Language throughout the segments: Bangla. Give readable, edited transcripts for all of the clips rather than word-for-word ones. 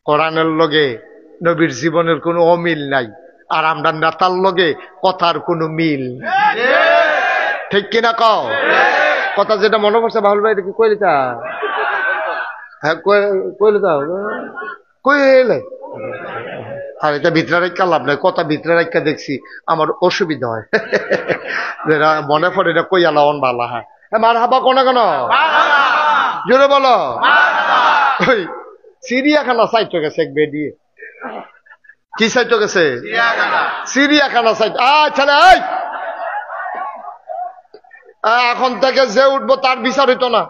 কোরআনের লগে নবীর জীবনের কোনো অমিল নাই, আর আমরা নেতার লগে কথার কোনো মিল। ঠিক কিনা কও? কথা যেটা মনে পড়ছে বাহুল ভাই কি কইলে তা? হ্যাঁ কইলে তা কইলে। আর এটা ভিতরে রেখা লাভ নাই, কথা ভিতরে রেখা দেখছি আমার অসুবিধা হয়। যেটা মনে পড়ে এটা কই আলাওন বালা। হ্যাঁ মার হাবা কোন কেন জোরে বলো। ওই চিড়িয়াখানা সাইটে গেছে এক বেডিয়ে। কি সাইটে গেছে? চিড়িয়াখানা সাইট। আচ্ছা এখন থেকে যে উঠবো তার বিচার হইতো না,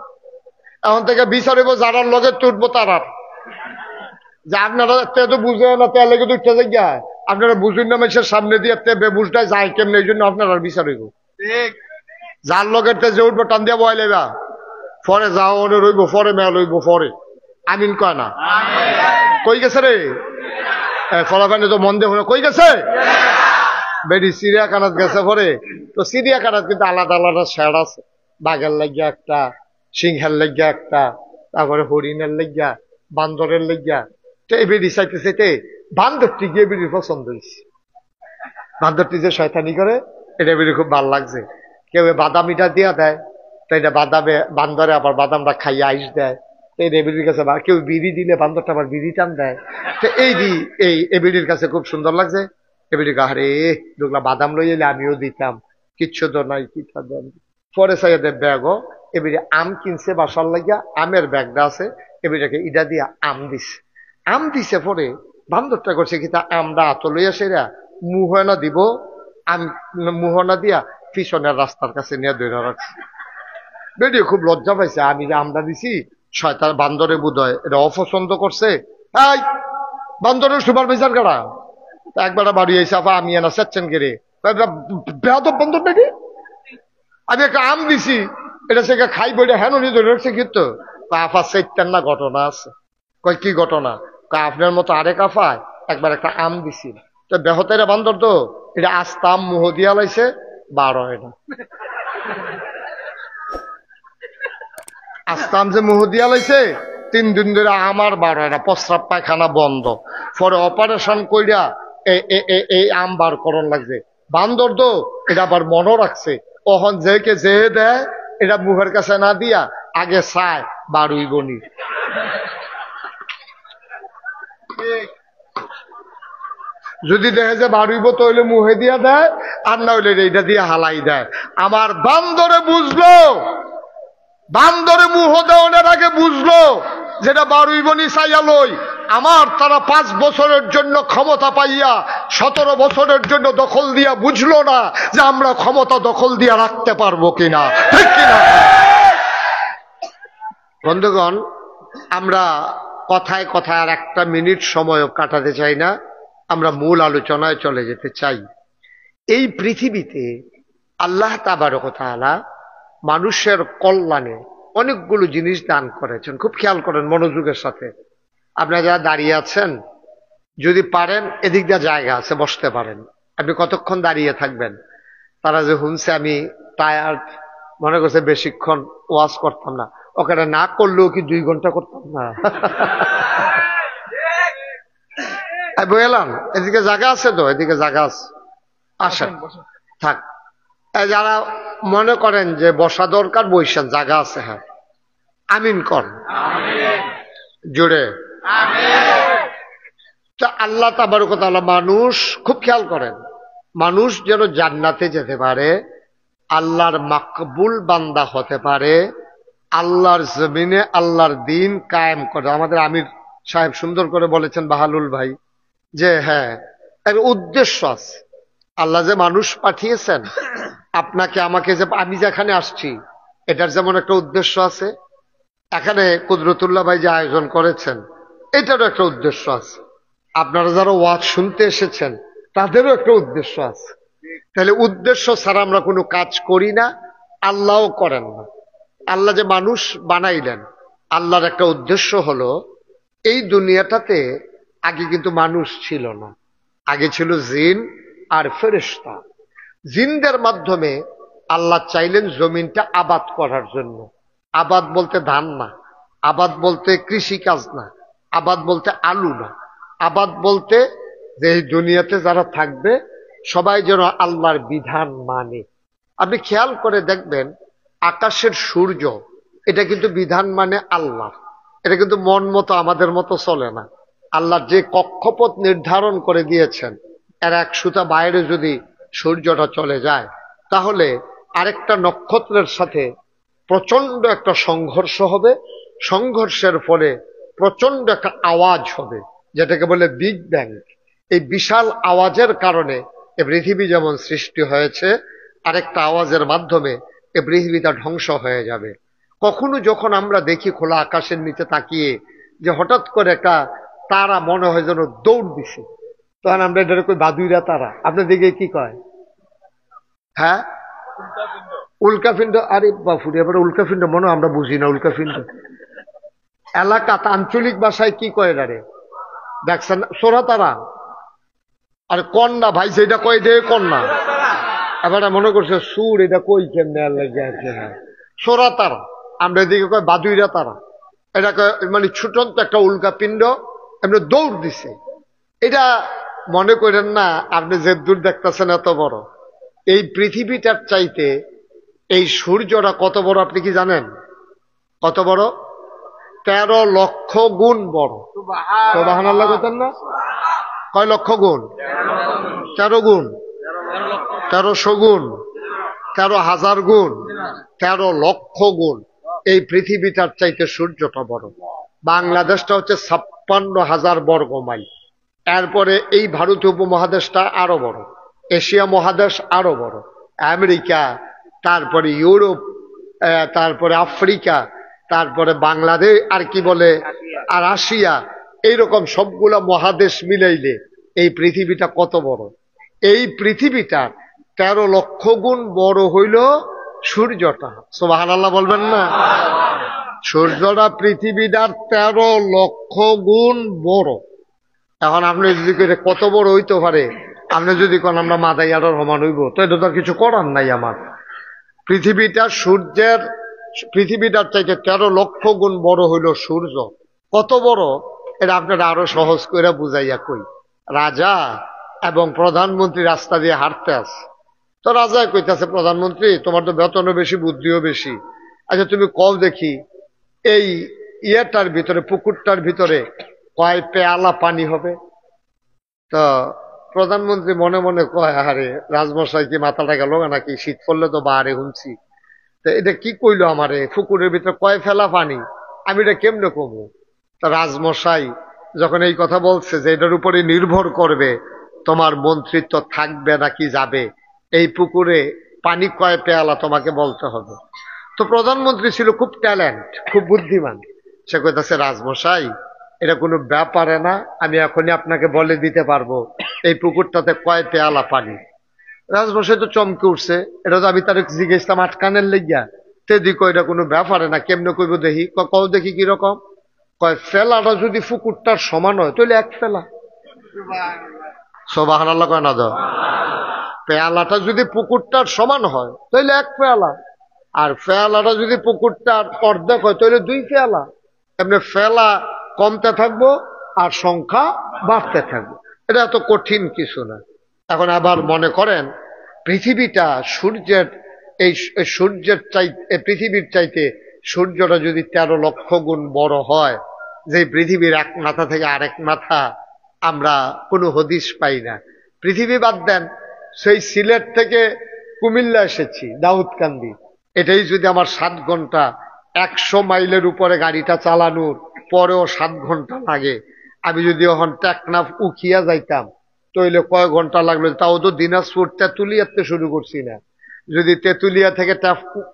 এখন থেকে বিচার হইব যারার লগে উঠবো তার। আর যে আপনারা তো বুঝে না তেল লেগে উঠতে যাই, আপনারা বুঝুন না মানুষের সামনে দিয়ে বেবুঝটা যায় কেমনি, এই জন্য আপনার আর বিচার হইব। যার লগের যে উঠবো টান দিয়া বয় লেবা, পরে যাও রইব, পরে মেয়া লইব, পরে আমিন কয় না। কই গেছে রে ফলাফানে তো মন দিয়ে কই গেছে? বেডি চিড়িয়াখানাত গেছে পরে। তো চিড়িয়াখানাত কিন্তু আলাদা আলাদা শেড আছে, বাঘের লাগিয়া একটা, সিংহের লাগিয়া একটা, তারপরে হরিণের লাগিয়া, বান্দরের লাগিয়া। তো এই বেডি চাইতে চাইতে বান্দরটি গিয়ে বেডির পছন্দ হয়েছে। বান্দরটি যে শয়তানি করে এটা বেডি খুব ভালো লাগছে। কেউ বাদামিটা দিয়া দেয়, তো এটা বাদামে বান্দরে আবার বাদামটা খাইয়ে আইস দেয়। এই এবিডির কাছে কেউ বিড়ি দিলে বান্দরটা আবার বিড়ি টান দেয়। তো এই এবিডির কাছে খুব সুন্দর লাগছে। এবিডি আরে দুগলা বাদাম লই এলে আমিও দিতাম, কিচ্ছু তো নাই কি দেন। পরে সাইদের ব্যাগও এবিডি আম কিনছে বাসার লাগিয়া, আমের ব্যাগটা আছে, এবিটাকে ইটা দিয়া আম দিছে। আম দিছে পরে বান্দরটা করছে কি তা আমটা আত লইয়া সেরা মুহনা দিব, আম মুহনা দিয়া পিছনের রাস্তার কাছে নিয়ে ধরে রাখছে। বেডিও খুব লজ্জা পাইছে, আমি যে আমটা দিছি শয়তান বান্দরে বোধহয় এটা অপছন্দ করছে। এই বান্দরের সুপারভাইজার কারা? একবার বাড়ি আইসা আপা আমি এনা চাচ্ছেন গেরে বেহাদব বান্দর বেডি, আমি একটা আম দিছি এটা সে খাই বইটা হ্যাঁ উনি ধরে রাখছে কিন্তু আফা চাইতেন না। ঘটনা আছে। কয় কি ঘটনা? আপনার মতো আরেক আফায় একবার একটা আম দিছি, তো বেহতেরা বান্দর তো এটা আস্তা আম মুহ দিয়া লাইছে, বার হয় না। আস্তাম যে মুহ দিয়া লাইছে 3 দিন ধরে আমার বার হয় না, প্রস্রাব পায়খানা বন্ধ। পরে অপারেশন কইরা এই আম বার করণ লাগছে। বান্দর তো এটা আবার মনও রাখছে, ওহন যে কে যে দেয় এটা মুখের কাছে না দিয়া আগে চায় বারুই বনি। যদি দেখে যে বারুইব তো হইলে মুহে দিয়া দেয়, আর না হইলে এইটা দিয়ে হালাই দেয়। আমার বান্দরে বুঝলো, বান্দরে মুহ দেওয়ার আগে বুঝলো যেটা বারুই বনি চাইয়া লই। আমার তারা 5 বছরের জন্য ক্ষমতা পাইয়া 17 বছরের জন্য দখল দিয়া বুঝলো না যে আমরা ক্ষমতা দখল দিয়া রাখতে পারবো কিনা। ঠিক কিনা বন্ধুগণ? আমরা কথায় কথায় আর 1 মিনিট সময়ও কাটাতে চাই না, আমরা মূল আলোচনায় চলে যেতে চাই। এই পৃথিবীতে আল্লাহ তাবারক ওয়া তাআলা মানুষের কল্যাণে অনেকগুলো জিনিস দান করেছেন। খুব খেয়াল করেন মনোযোগের সাথে। আপনারা যারা দাঁড়িয়ে আছেন, যদি পারেন এদিক দিয়ে জায়গা আছে বসতে পারেন। আপনি কতক্ষণ দাঁড়িয়ে থাকবেন? তারা যে শুনছে আমি টায়ার্ড মনে করছে বেশিক্ষণ ওয়াজ করতাম না, ওখানে না করলেও কি 2 ঘন্টা করতাম না? বললাম এদিকে জায়গা আছে তো, এদিকে জায়গা আছে, আসেন থাক। যারা মনে করেন যে বসা দরকার বসেন, জায়গা আছে। হ্যাঁ আমিন কর জুড়ে। তা আল্লাহ তাবারক ওয়া তাআলা মানুষ, খুব খেয়াল করেন, মানুষ যেন জান্নাতে যেতে পারে, আল্লাহর মাকবুল বান্দা হতে পারে, আল্লাহর জমিনে আল্লাহর দিন কায়েম করে। আমাদের আমির সাহেব সুন্দর করে বলেছেন বাহালুল ভাই যে হ্যাঁ এর উদ্দেশ্য আছে। আল্লাহ যে মানুষ পাঠিয়েছেন আপনাকে আমাকে, যে আমি যেখানে আসছি এটার যেমন একটা উদ্দেশ্য আছে, এখানে কুদরতুল্লাহ ভাই যে আয়োজন করেছেন এটারও একটা উদ্দেশ্য আছে, আপনারা যারা ওয়াজ শুনতে এসেছেন তাদেরও একটা উদ্দেশ্য আছে। তাহলে উদ্দেশ্য ছাড়া আমরা কোনো কাজ করি না, আল্লাহও করেন না। আল্লাহ যে মানুষ বানাইলেন, আল্লাহর একটা উদ্দেশ্য হলো এই দুনিয়াটাতে আগে কিন্তু মানুষ ছিল না, আগে ছিল জিন আর ফেরেশতা। জিনদের মাধ্যমে আল্লাহ চাইলেন জমিনটা আবাদ করার জন্য। আবাদ বলতে ধান না, আবাদ বলতে কৃষি কাজ না, আবাদ বলতে আলু না, আবাদ বলতে যে এই দুনিয়াতে যারা থাকবে সবাই যেন আল্লাহর বিধান মানে। আপনি খেয়াল করে দেখবেন আকাশের সূর্য এটা কিন্তু বিধান মানে আল্লাহ, এটা কিন্তু মন মতো আমাদের মতো চলে না। আল্লাহ যে কক্ষপথ নির্ধারণ করে দিয়েছেন এর এক সুতা বাইরে যদি সূর্যটা চলে যায় তাহলে আরেকটা নক্ষত্রের সাথে প্রচন্ড একটা সংঘর্ষ হবে, সংঘর্ষের ফলে প্রচন্ড একটা আওয়াজ হবে যেটাকে বলে বিগ ব্যাং। এই বিশাল আওয়াজের কারণে এ পৃথিবী যেমন সৃষ্টি হয়েছে, আরেকটা আওয়াজের মাধ্যমে এ পৃথিবীটা ধ্বংস হয়ে যাবে। কখনো যখন আমরা দেখি খোলা আকাশের নিচে তাকিয়ে যে হঠাৎ করে একটা তারা মনে হয় যেন দৌড় দিছে, তখন আমরা এটা কই বাদুইরা তারা। আপনার দিকে কি কয়? হ্যাঁ, উল্কাপিণ্ড। আরে বাপুরে, এবার উল্কাপিণ্ড মনে আমরা বুঝি না। উল্কাপিণ্ড এলাকা আঞ্চলিক ভাষায় কি কয় এটারে? দেখছেন সোরা তারা। আর কন্যা ভাই সেটা কয় দে কন্যা। এবার মনে করছে সুর, এটা কই কেমনে লেগে আছে। হ্যাঁ, সোরা তারা। আমরা এদিকে কয় বাদুইরা তারা। এটা মানে ছুটন্ত একটা উল্কাপিণ্ড এমনি দৌড় দিছে। এটা মনে করেন না আপনি যে দূর দেখতেছেন এত বড়, এই পৃথিবীটার চাইতে এই সূর্যটা কত বড় আপনি কি জানেন? কত বড়? 13 লক্ষ গুণ বড়। সুবহানাল্লাহ বলতেন না? কয় লক্ষ গুণ? 13 গুণ, 1300 গুণ, 13,000 গুণ, 13 লক্ষ গুণ এই পৃথিবীটার চাইতে সূর্যটা বড়। বাংলাদেশটা হচ্ছে 56,000 বর্গ মাইল। এরপরে এই ভারতীয় উপমহাদেশটা আরো বড়, এশিয়া মহাদেশ আরো বড়, আমেরিকা, তারপরে ইউরোপ, তারপরে আফ্রিকা, তারপরে বাংলাদেশ, আর কি বলে, আর রাশিয়া, এইরকম সবগুলা মহাদেশ মিলাইলে এই পৃথিবীটা কত বড়। এই পৃথিবীটা 13 লক্ষ গুণ বড় হইল সূর্যটা। সুবহানাল্লাহ বলবেন না? সূর্যটা পৃথিবীটার 13 লক্ষ গুণ বড়। এখন আপনি যদি কত বড় হইতে পারে, আপনি যদি কোন আমরা মাথায় আটার সমান হইব, তো এটা তো কিছু করার নাই আমার। পৃথিবীটার চাইতে 13 লক্ষ গুণ বড় হইল সূর্য। কত বড় এটা আপনারা আরো সহজ করে বুঝাইয়া কই। রাজা এবং প্রধানমন্ত্রী রাস্তা দিয়ে হাঁটতে আছে, তো রাজা কইতাছে প্রধানমন্ত্রী তোমার তো বেতনও বেশি বুদ্ধিও বেশি, আচ্ছা তুমি কও দেখি এই ইয়েটার ভিতরে, পুকুরটার ভিতরে কয় পেয়ালা পানি হবে? তো প্রধানমন্ত্রী মনে মনে কয়, আরে রাজমশাই কি মাথাটা গেল নাকি, শীত পড়লে তো বাহারে হুনছি, তো এটা কি কইলো আমারে, পুকুরের ভিতরে কয় ফেলা পানি, আমি এটা কেমনে কমু? তা রাজমশাই যখন এই কথা বলছে যে এটার উপরে নির্ভর করবে তোমার মন্ত্রিত্ব থাকবে নাকি যাবে, এই পুকুরে পানি কয় পেয়ালা তোমাকে বলতে হবে। তো প্রধানমন্ত্রী ছিল খুব ট্যালেন্ট, খুব বুদ্ধিমান, সে কইতাছে রাজমশাই এটা কোনো ব্যাপারে না, আমি এখনই আপনাকে বলে দিতে পারবো এই পুকুরটাতে কয় পেয়ালা পানি। রাজমশাই তো চমকে উঠছে, এটা তো আমি তার জিজ্ঞেসলাম আটকানের লেগিয়া, তেদি কয় এটা কোনো ব্যাপারে না, কেমনে কইব দেখি? কও দেখি কিরকম? কয় ফেলাটা যদি পুকুরটার সমান হয় তাহলে এক ফেলা। সুবহানাল্লাহ কয় না? তো পেয়ালাটা যদি পুকুরটার সমান হয় তাহলে এক পেয়ালা, আর ফেলাটা যদি পুকুরটার অর্ধেক হয় তাহলে 2 পেয়ালা। এমনি ফেলা কমতে থাকবো আর সংখ্যা বাড়তে থাকবো, এটা এত কঠিন কিছু না। এখন আবার মনে করেন পৃথিবীটা সূর্যের পৃথিবীর চাইতে সূর্যটা যদি 13 লক্ষ গুণ বড় হয়, যে পৃথিবীর এক মাথা থেকে আরেক মাথা আমরা কোনো হদিস পাই না। পৃথিবী বাদ দেন, সেই সিলেট থেকে কুমিল্লা এসেছি দাউদকান্দি, এটাই যদি আমার 7 ঘন্টা, 100 মাইলের উপরে গাড়িটা চালানোর পরেও 7 ঘন্টা লাগে, আমি যদি এখন টেকনাফ উখিয়া যাইতাম তাহলে কয় ঘন্টা লাগলো? তাও তো দিনাজপুর তেঁতুলিয়াতে শুরু করছি না, যদি তেঁতুলিয়া থেকে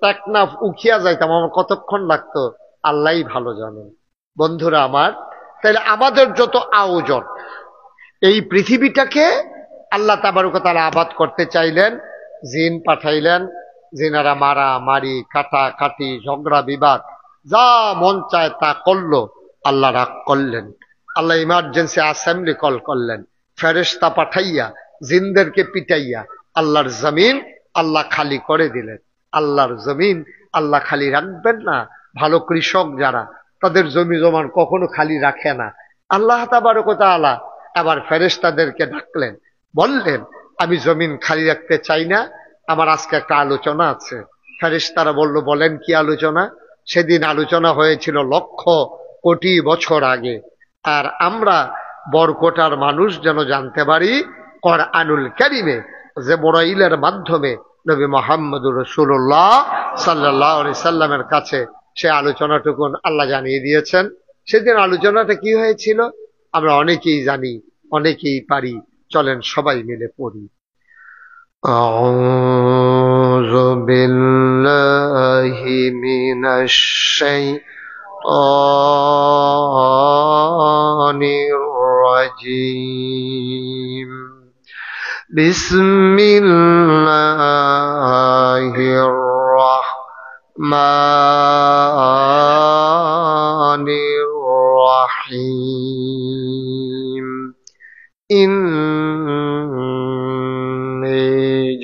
টেকনাফ উখিয়া যাইতাম আমার কতক্ষণ লাগতো আল্লাহই ভালো জানেন। বন্ধুরা আমার, তাহলে আমাদের যত আয়োজন, এই পৃথিবীটাকে আল্লাহ তাবারক ওয়া তাআলা আবাদ করতে চাইলেন, জিন পাঠাইলেন, জিনারা মারা মারি, কাটা কাটি, ঝগড়া বিবাদ, যা মন চায় তা করলো। আল্লাহ রাগ করলেন, আল্লাহ ইমার্জেন্সি অ্যাসেম্বলি কল করলেন, ফেরেশতা পাঠাইয়া জিনদেরকে পিটাইয়া আল্লাহর জমিন আল্লাহ খালি করে দিলেন। আল্লাহর জমিন আল্লাহ খালি রাখবেন না? ভালো কৃষক যারা, তাদের জমি জমান কখনো খালি রাখে না, আল্লাহ তাবারক ওয়া তাআলা আবার ফেরেশতাদেরকে ডাকলেন, বললেন আমি জমিন খালি রাখতে চাই না, আমার আজকে একটা আলোচনা আছে। ফেরেশতারা বলল, বলেন কি আলোচনা? সেদিন আলোচনা হয়েছিল লক্ষ কোটি বছর আগে, আর আমরা বরকটার মানুষ যেন জানতে পারি কোরআনুল কারীমে জিবরাইলের মাধ্যমে নবী মুহাম্মদুর রাসূলুল্লাহ সাল্লাল্লাহু আলাইহি সাল্লামের কাছে সে আলোচনাটুকু আল্লাহ জানিয়ে দিয়েছেন। সেদিন আলোচনাটা কি হয়েছিল আমরা অনেকেই জানি, অনেকেই পারি। চলেন সবাই মিলে পড়ি। আউযু বিল্লাহি মিনাশ শাইতানির রাজীম। বিসমিল্লাহির রাহমানির রাহিম। ইন্নী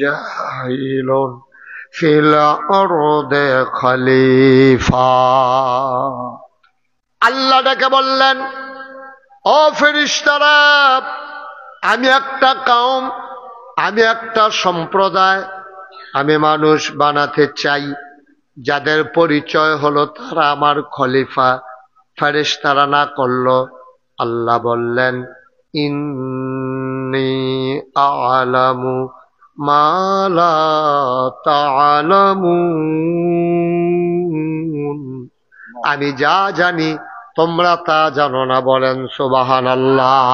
জাইলুন ফিল আরদি খলিফা। আল্লাহ ডেকে বললেন, ও ফেরেশতারা, আমি একটা কওম, আমি একটা সম্প্রদায়, আমি মানুষ বানাতে চাই যাদের পরিচয় হলো তারা আমার খলিফা। ফেরেশতারা না করলো। আল্লাহ বললেন, ইন্নী আ'লামু মা লা তা'লামুন, আমি যা জানি তোমরা তা জানো না। বলেন সুবহানাল্লাহ।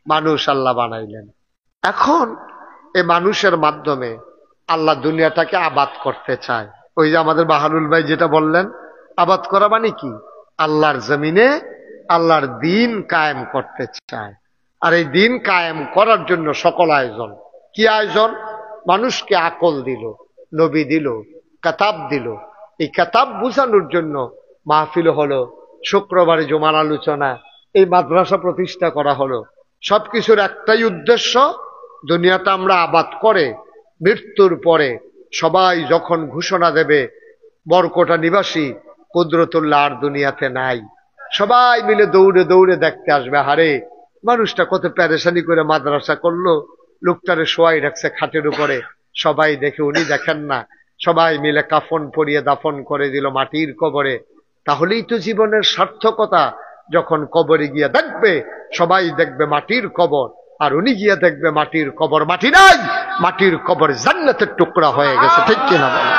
মানুষ আল্লাহ বানাইলেন। এখন এই মানুষের মাধ্যমে আল্লাহ দুনিয়াটাকে আবাদ করতে চায়। ওই যে আমাদের বাহারুল ভাই যেটা বললেন, আবাদ করা মানে কি? আল্লাহর জমিনে আল্লাহর দিন কায়েম করতে চায়। আর এই দিন কায়েম করার জন্য সকল আয়োজন। কি আয়োজন? মানুষকে আকল দিল, নবী দিল, কিতাব দিল। এই কিতাব বুঝানোর জন্য মাহফিল হলো, শুক্রবারে জুমার আলোচনা, এই মাদ্রাসা প্রতিষ্ঠা করা হলো। সবকিছুর একটাই উদ্দেশ্য, দুনিয়াটা আমরা আবাদ করে মৃত্যুর পরে সবাই যখন ঘোষণা দেবে বরকটা নিবাসী কুদরতুল্লাহ আর দুনিয়াতে নাই, সবাই মিলে দৌড়ে দৌড়ে দেখতে আসবে, হারে মানুষটা কত পেরেশানি করে মাদ্রাসা করলো, লোকটারে শোয়াই রাখছে খাটের উপরে, সবাই দেখে উনি দেখেন না, সবাই মিলে কাফন পরিয়ে দাফন করে দিল মাটির কবরে। তাহলেই তো জীবনের সার্থকতা। যখন কবরে গিয়ে দেখবে, সবাই দেখবে মাটির কবর, আর উনি গিয়ে দেখবে মাটির কবর মাটি নাই, মাটির কবর জান্নাতের টুকরা হয়ে গেছে। ঠিক কিনা বলেন?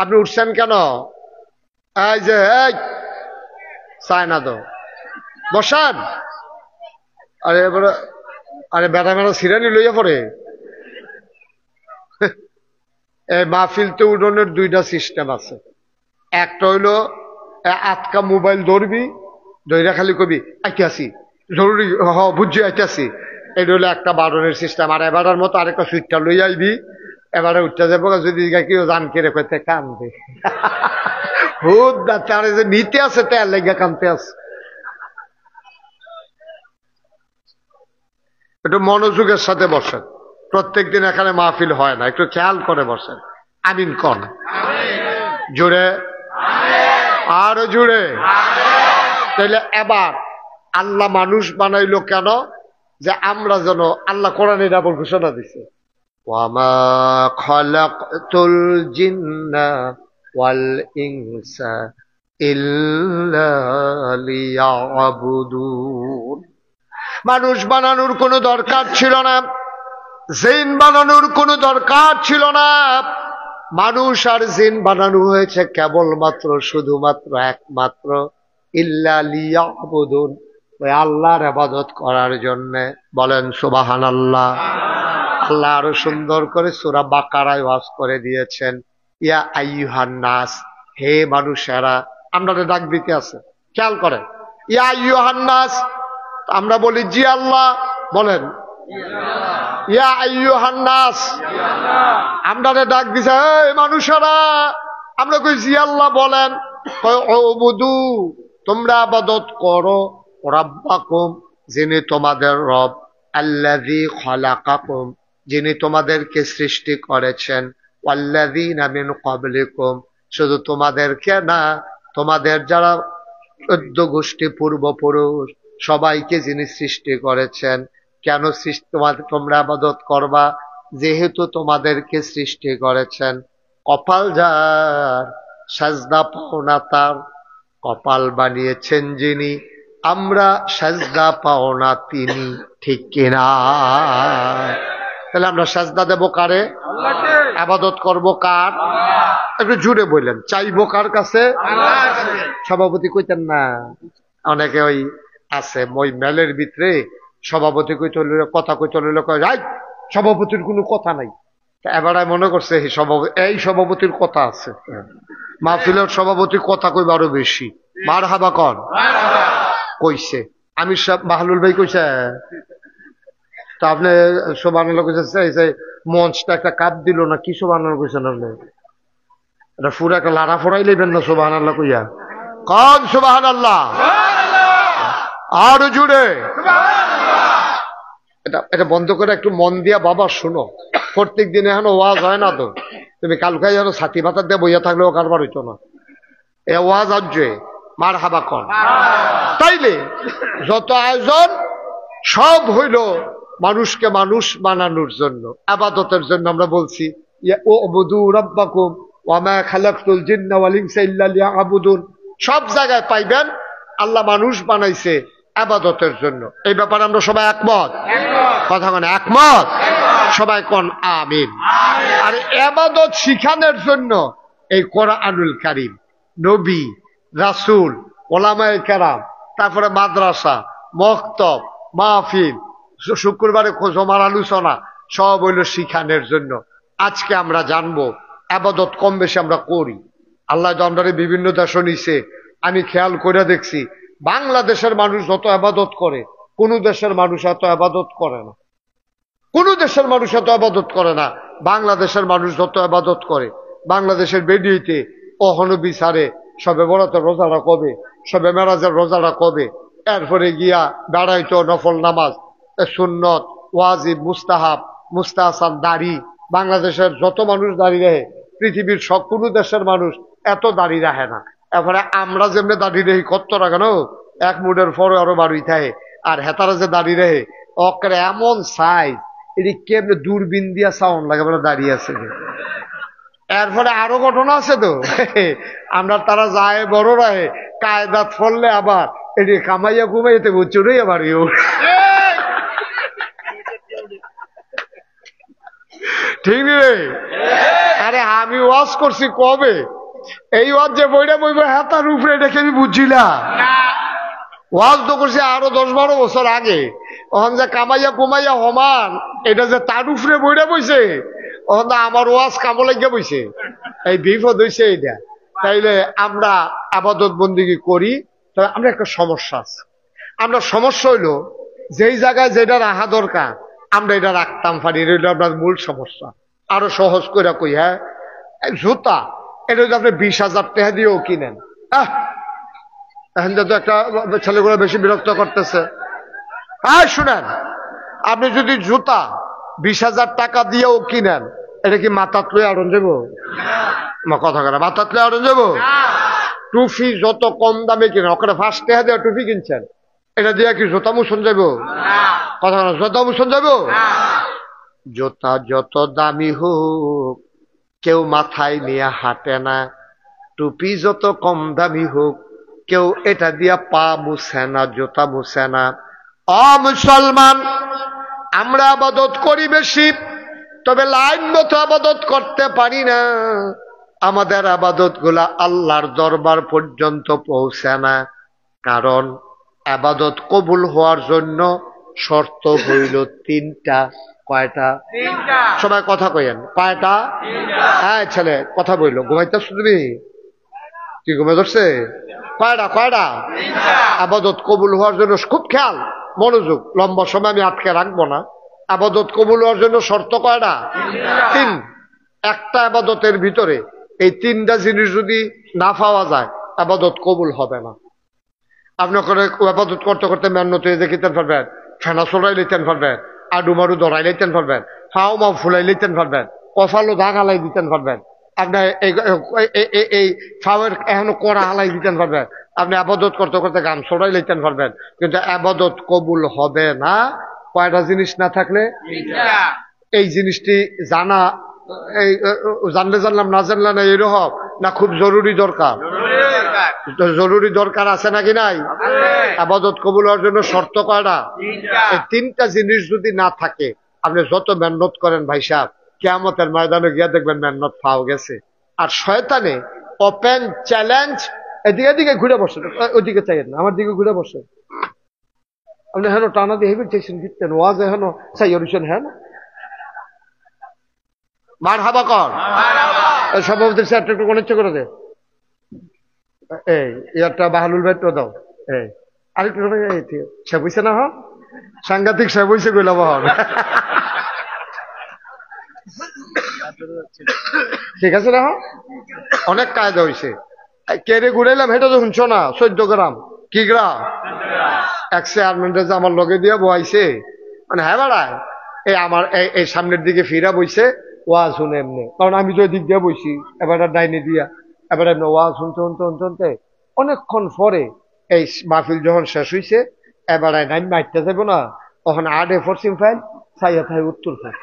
আপনি উঠছেন কেন? এই যে চায় না তো বসান। আরে এবারে আরে বেটা বেটা সিরানি লইয়া পড়ে। এই মাহফিলতে উঠোনের দুইটা সিস্টেম আছে। একটা হইলো আটকা মোবাইল ধরবি, ধৈরা খালি কবি আইতে আসি, জরুরি বুঝছি আইতে আসি, এটা হলো একটা বারণের সিস্টেম। আর এবারের মতো আরেকটা সুইটটা লই আইবি, এবারে উঠতে যাবো, যদি কেউ জান কেড়ে কইতে কান্দে হুদ দা তারে যে নিতে আছে তার লেগে কানতে আছে। একটু মনোযোগের সাথে বসেন। প্রত্যেকদিন এখানে মাহফিল হয় না, একটু খেয়াল করে বসেন। আমিন কন জুড়ে, আরো জুড়ে। তাইলে এবার আল্লাহ মানুষ বানাইলো কেন? যে আমরা যেন, আল্লাহ কোরআনে ডাবল ঘোষণা দিছে, ওয়ামা খালাকতুল জিন্না ওয়াল ইনসা ইল্লা লিয়াবুদুন। মানুষ বানানোর কোনো দরকার ছিল না, জিন বানানোর কোনো দরকার ছিল না। মানুষ আর জিন বানানো হয়েছে কেবলমাত্র, শুধুমাত্র, একমাত্র ইল্লা লিয়াবুদুন, ওই আল্লাহর ইবাদত করার জন্য। বলেন সুবহানাল্লাহ। আল্লাহ আরো সুন্দর করে সূরা বাকারায় ওয়াজ করে দিয়েছেন, ইয়া আইয়ুহান নাস, হে মানুষেরা। আমরা ডাক দিতে আছে, খেয়াল করেন, ইয়া আইয়ুহান নাস। আমরা বলি জি আল্লাহ, বলেন ইয়া আইয়ুহান নাস। আমরা ডাক দিছে এই মানুষেরা, আমরা কই জি আল্লাহ, বলেন উবুদু, তোমরা ইবাদত করো, রাব্বাকুম, যিনি তোমাদের রব, আল্লাযী খালাকাকুম, যিনি তোমাদেরকে সৃষ্টি করেছেন, ওয়াল্লাযীনা মিন ক্বাবলিকুম, শুধু তোমাদেরকে না, তোমাদের যারা 14 গোষ্ঠী পূর্বপুরুষ সবাইকে যিনি সৃষ্টি করেছেন, কেন তোমরা ইবাদত করবা? যেহেতু তোমাদেরকে সৃষ্টি করেছেন। কপাল যার, সাজদা পাও না তার। কপাল বানিয়েছেন যিনি, আমরা সাজদা পাও না তিনি। ঠিক কিনা? তাহলে আমরা সাজদা দেব কারে? ইবাদত করব কার? একটু জুড়ে বললেন, চাইবো কার কাছে? সভাপতি কইতেন না, অনেকে ওই আছে ওই মেলের ভিতরে সভাপতি কই চলিল, কথা কই চলিল, সভাপতির কোনো কথা নাই। এবার মনে করছে এই সভাপতির কথা আছে। মাহফিলের সভাপতি কথা কইবা আরো বেশি। মার হাবা কর কইছে, আমি সব মাহলুল ভাই কইছে, তো আপনি সুবহানাল্লাহ কইছে, মঞ্চটা একটা কাপ দিল না, কি সুবহানাল্লাহ কইছেন আপনি? এটা পুরো একটা লাড়া ফোড়াই নেবেন না সুবহানাল্লাহ কইয়া? কোন সুবহানাল্লাহ? আরো জুড়ে এটা বন্ধ করে একটু মন দিয়া বাবা শুনো। প্রত্যেক দিন এখন ওয়াজ হয় না তো, তুমি কালকে যেন ছাতি ভাতা দিয়ে বইয়া থাকলেও কারবার হইতো না। এ ওয়াজ আসছে, মার হাবা কর। তাইলে যত আয়োজন সব হইল মানুষকে মানুষ বানানোর জন্য, ইবাদতের জন্য। আমরা বলছি উবুদু রাব্বাকুম ওয়া মা খালাকতুল জিন্না ওয়াল ইনসা ইল্লা লিয়াবুদুন। সব জায়গায় পাইবেন আল্লাহ মানুষ বানাইছে ইবাদতের জন্য। এই ব্যাপারে আমরা সবাই একমত? কথা মানে একমত? সবাই কোন আমিন। আর ইবাদত শিখানোর জন্য এই কোরআনুল কারীম, নবী, রাসূল, ওলামায়ে কেরাম, তারপরে মাদ্রাসা, মক্তব, মাহফিল, শুক্রবারে জমার আলোচনা, সব হইল শিখানোর জন্য। আজকে আমরা জানবো ইবাদত কম বেশি আমরা করি। আল্লাহ তো আমরা বিভিন্ন দেশ নিছে, আমি খেয়াল করে দেখছি বাংলাদেশের মানুষ যত ইবাদত করে কোন দেশের মানুষ এত ইবাদত করে না। কোন দেশের মানুষ এত ইবাদত করে না। বাংলাদেশের মানুষ যত ইবাদত করে, বাংলাদেশের বেডিতে অহনো বিচারে সবে বরাতের রোজাটা কবে, সবে মেরাজের রোজাটা কবে, এরপরে গিয়া বেড়াইতো নফল নামাজ, সুন্নত, ওয়াজিব, মুস্তাহাব, মুস্তাহসান, দাড়ি। বাংলাদেশের যত মানুষ দাঁড়িয়ে রাখে পৃথিবীর সব কোনো দেশের মানুষ এত দাঁড়িয়ে রাখে না। এরপরে আমরা যেমনি দাঁড়িয়ে রাখি কত রাখেন, এক মুডের পরে আরো বাড়ি থাকে। আর হেতারা যে দাঁড়িয়ে রাখে অকের এমন সাইজ, এটি কেমনে দূরবীন দিয়া সাউন্ড লাগে বলে দাঁড়িয়ে আছে। এরপরে আরো ঘটনা আছে তো, আমরা তারা যায় বড় রাহে কায়দাত ফললে আবার এটি কামাইয়া কুমাইতে চুরেই আবার ঠিক রে? আরে আমি ওয়াজ করছি কবে, এই ওয়াজ যে বইটা বইব হাতার উপরে দেখে আমি বুঝছিলাম। ওয়াজ তো করছি আরো 10-12 বছর আগে। ওখান যে কামাইয়া কুমাইয়া হমান, এটা যে তার উপরে বইটা বইছে, ওখান আমার ওয়াজ কামো লাগিয়া বইছে। এই বিপদ হয়েছে এইটা। তাইলে আমরা ইবাদত বন্দেগী করি, তবে আমরা একটা সমস্যা আছে। আমরা সমস্যা হইলো যেই জায়গায় যেটা রাখা দরকার আমরা এটা রাখতাম পারি, এটা আপনার মূল সমস্যা। আরো সহজ করে কই, হ্যাঁ, জুতা এটা যদি আপনি 20,000 টাকা দিয়েও কিনেন, এখন তো একটা ছেলেগুলো বেশি বিরক্ত করতেছে। হ্যাঁ শুনেন, আপনি যদি জুতা 20,000 টাকা দিয়েও কিনেন, এটা কি মাথাত লয়ে আড়ন যাবো? কথা করে মাথাত লয়ে আড়ন যাবো? টুপি যত কম দামে কিনেন, ওখানে 5 টাকা দিয়ে টুপি কিনছেন, এটা দিয়ে কি জুতা মুছন যাবো? কথা বলা, জুতা মুছন যাবো? জুতা যত দামি হোক কেউ মাথায় নিয়ে হাঁটে না, টুপি যত কম দামি হোক কেউ এটা দিয়া পা মুছে না, জুতা মুছে না। মুসলমান, আমরা ইবাদত করি বেশি, তবে লাইন মতো ইবাদত করতে পারি না। আমাদের ইবাদত গুলা আল্লাহর দরবার পর্যন্ত পৌঁছে না, কারণ ইবাদত কবুল হওয়ার জন্য শর্ত হইল 3টা। কয়টা? সবাই কথা কইেন, কয়টা? হ্যাঁ ছেলে কথা বইল, ঘুমাইতেছ তুমি? কি ঘুমে ধরছে? কয়টা? কয়টা? ইবাদত কবুল হওয়ার জন্য খুব খেয়াল মনোযোগ, লম্বা সময় আমি আটকে রাখবো না। ইবাদত কবুল হওয়ার জন্য শর্ত কয়টা? 3। একটা ইবাদতের ভিতরে এই 3টা জিনিস যদি না পাওয়া যায় ইবাদত কবুল হবে না। আপনি ইবাদত করতে করতে মেহনত হয়ে দেখিতেন পারবেন, ফেনা চড়াই লইতেন পারবেন, আডু মারু দড়াই লইতেন পারবেন, হাও মাও ফুলাই লইতেন পারবেন, কফালো দাগ আলাই দিতেন পারবেন, আপনার এই ফাওয়ের এখনো কড়া হালাই দিতেন পারবেন, আপনি আবাদত করতে করতে গান ছড়াই লইতেন পারবেন, কিন্তু আবাদত কবুল হবে না কয়টা জিনিস না থাকলে। এই জিনিসটি জানা, এই জানলে জানলাম না জানলে না এরকম না, খুব জরুরি দরকার। জরুরি দরকার আছে নাকি নাই? আবাদত কবুল হওয়ার জন্য শর্ত কয়টা? এই তিনটা জিনিস যদি না থাকে আপনি যত মেহনত করেন ভাই সাহেব, কিয়ামতের ময়দানে গিয়া দেখবেন মেহনত পাও গেছে। আর শয়তানে ওপেন চ্যালেঞ্জ, এদিকে এদিকে ঘুরে বসেন, ওইদিকে চাইয়েন না, আমার দিকে ঘুরে বসেন। আপনি হেন টানা দিয়ে হেবিট চাইছেন দিতেন, ওয়াজ হেন চাই অরিশন, হ্যাঁ না মার হাবা কর সভাপতির স্যারটা একটু অনিচ্ছা করে দে, এই ইয়ারটা বাহালুল ভাই তো দাও, এই আরেকটু সে বুঝছে না, হন সাংঘাতিক সে বুঝছে কইলা বহন, ঠিক আছে না, অনেক কায়দা হয়েছে। কেড়ে ঘুরাইলাম হেটা তো শুনছো না, 14 গ্রাম কি গ্রাম, এক চেয়ারম্যানটা যে আমার লগে দিয়ে বহাইছে, মানে হ্যাঁ বেড়ায় এই আমার এই সামনের দিকে ফিরা বইছে, ওয়াজ শুনে এমনি, কারণ আমি তো দিক দিয়ে বইছি, এবার ডাইনে দিয়া এবার এমনি ওয়াজ শুনতে শুনতে শুনতে শুনতে অনেকক্ষণ পরে এই মাহফিল যখন শেষ হয়েছে, এবার নাইন মাইটটা যাবো না, তখন আডে ফরসিম ফাইল ছাইয়া থাই উত্তর ফাইল,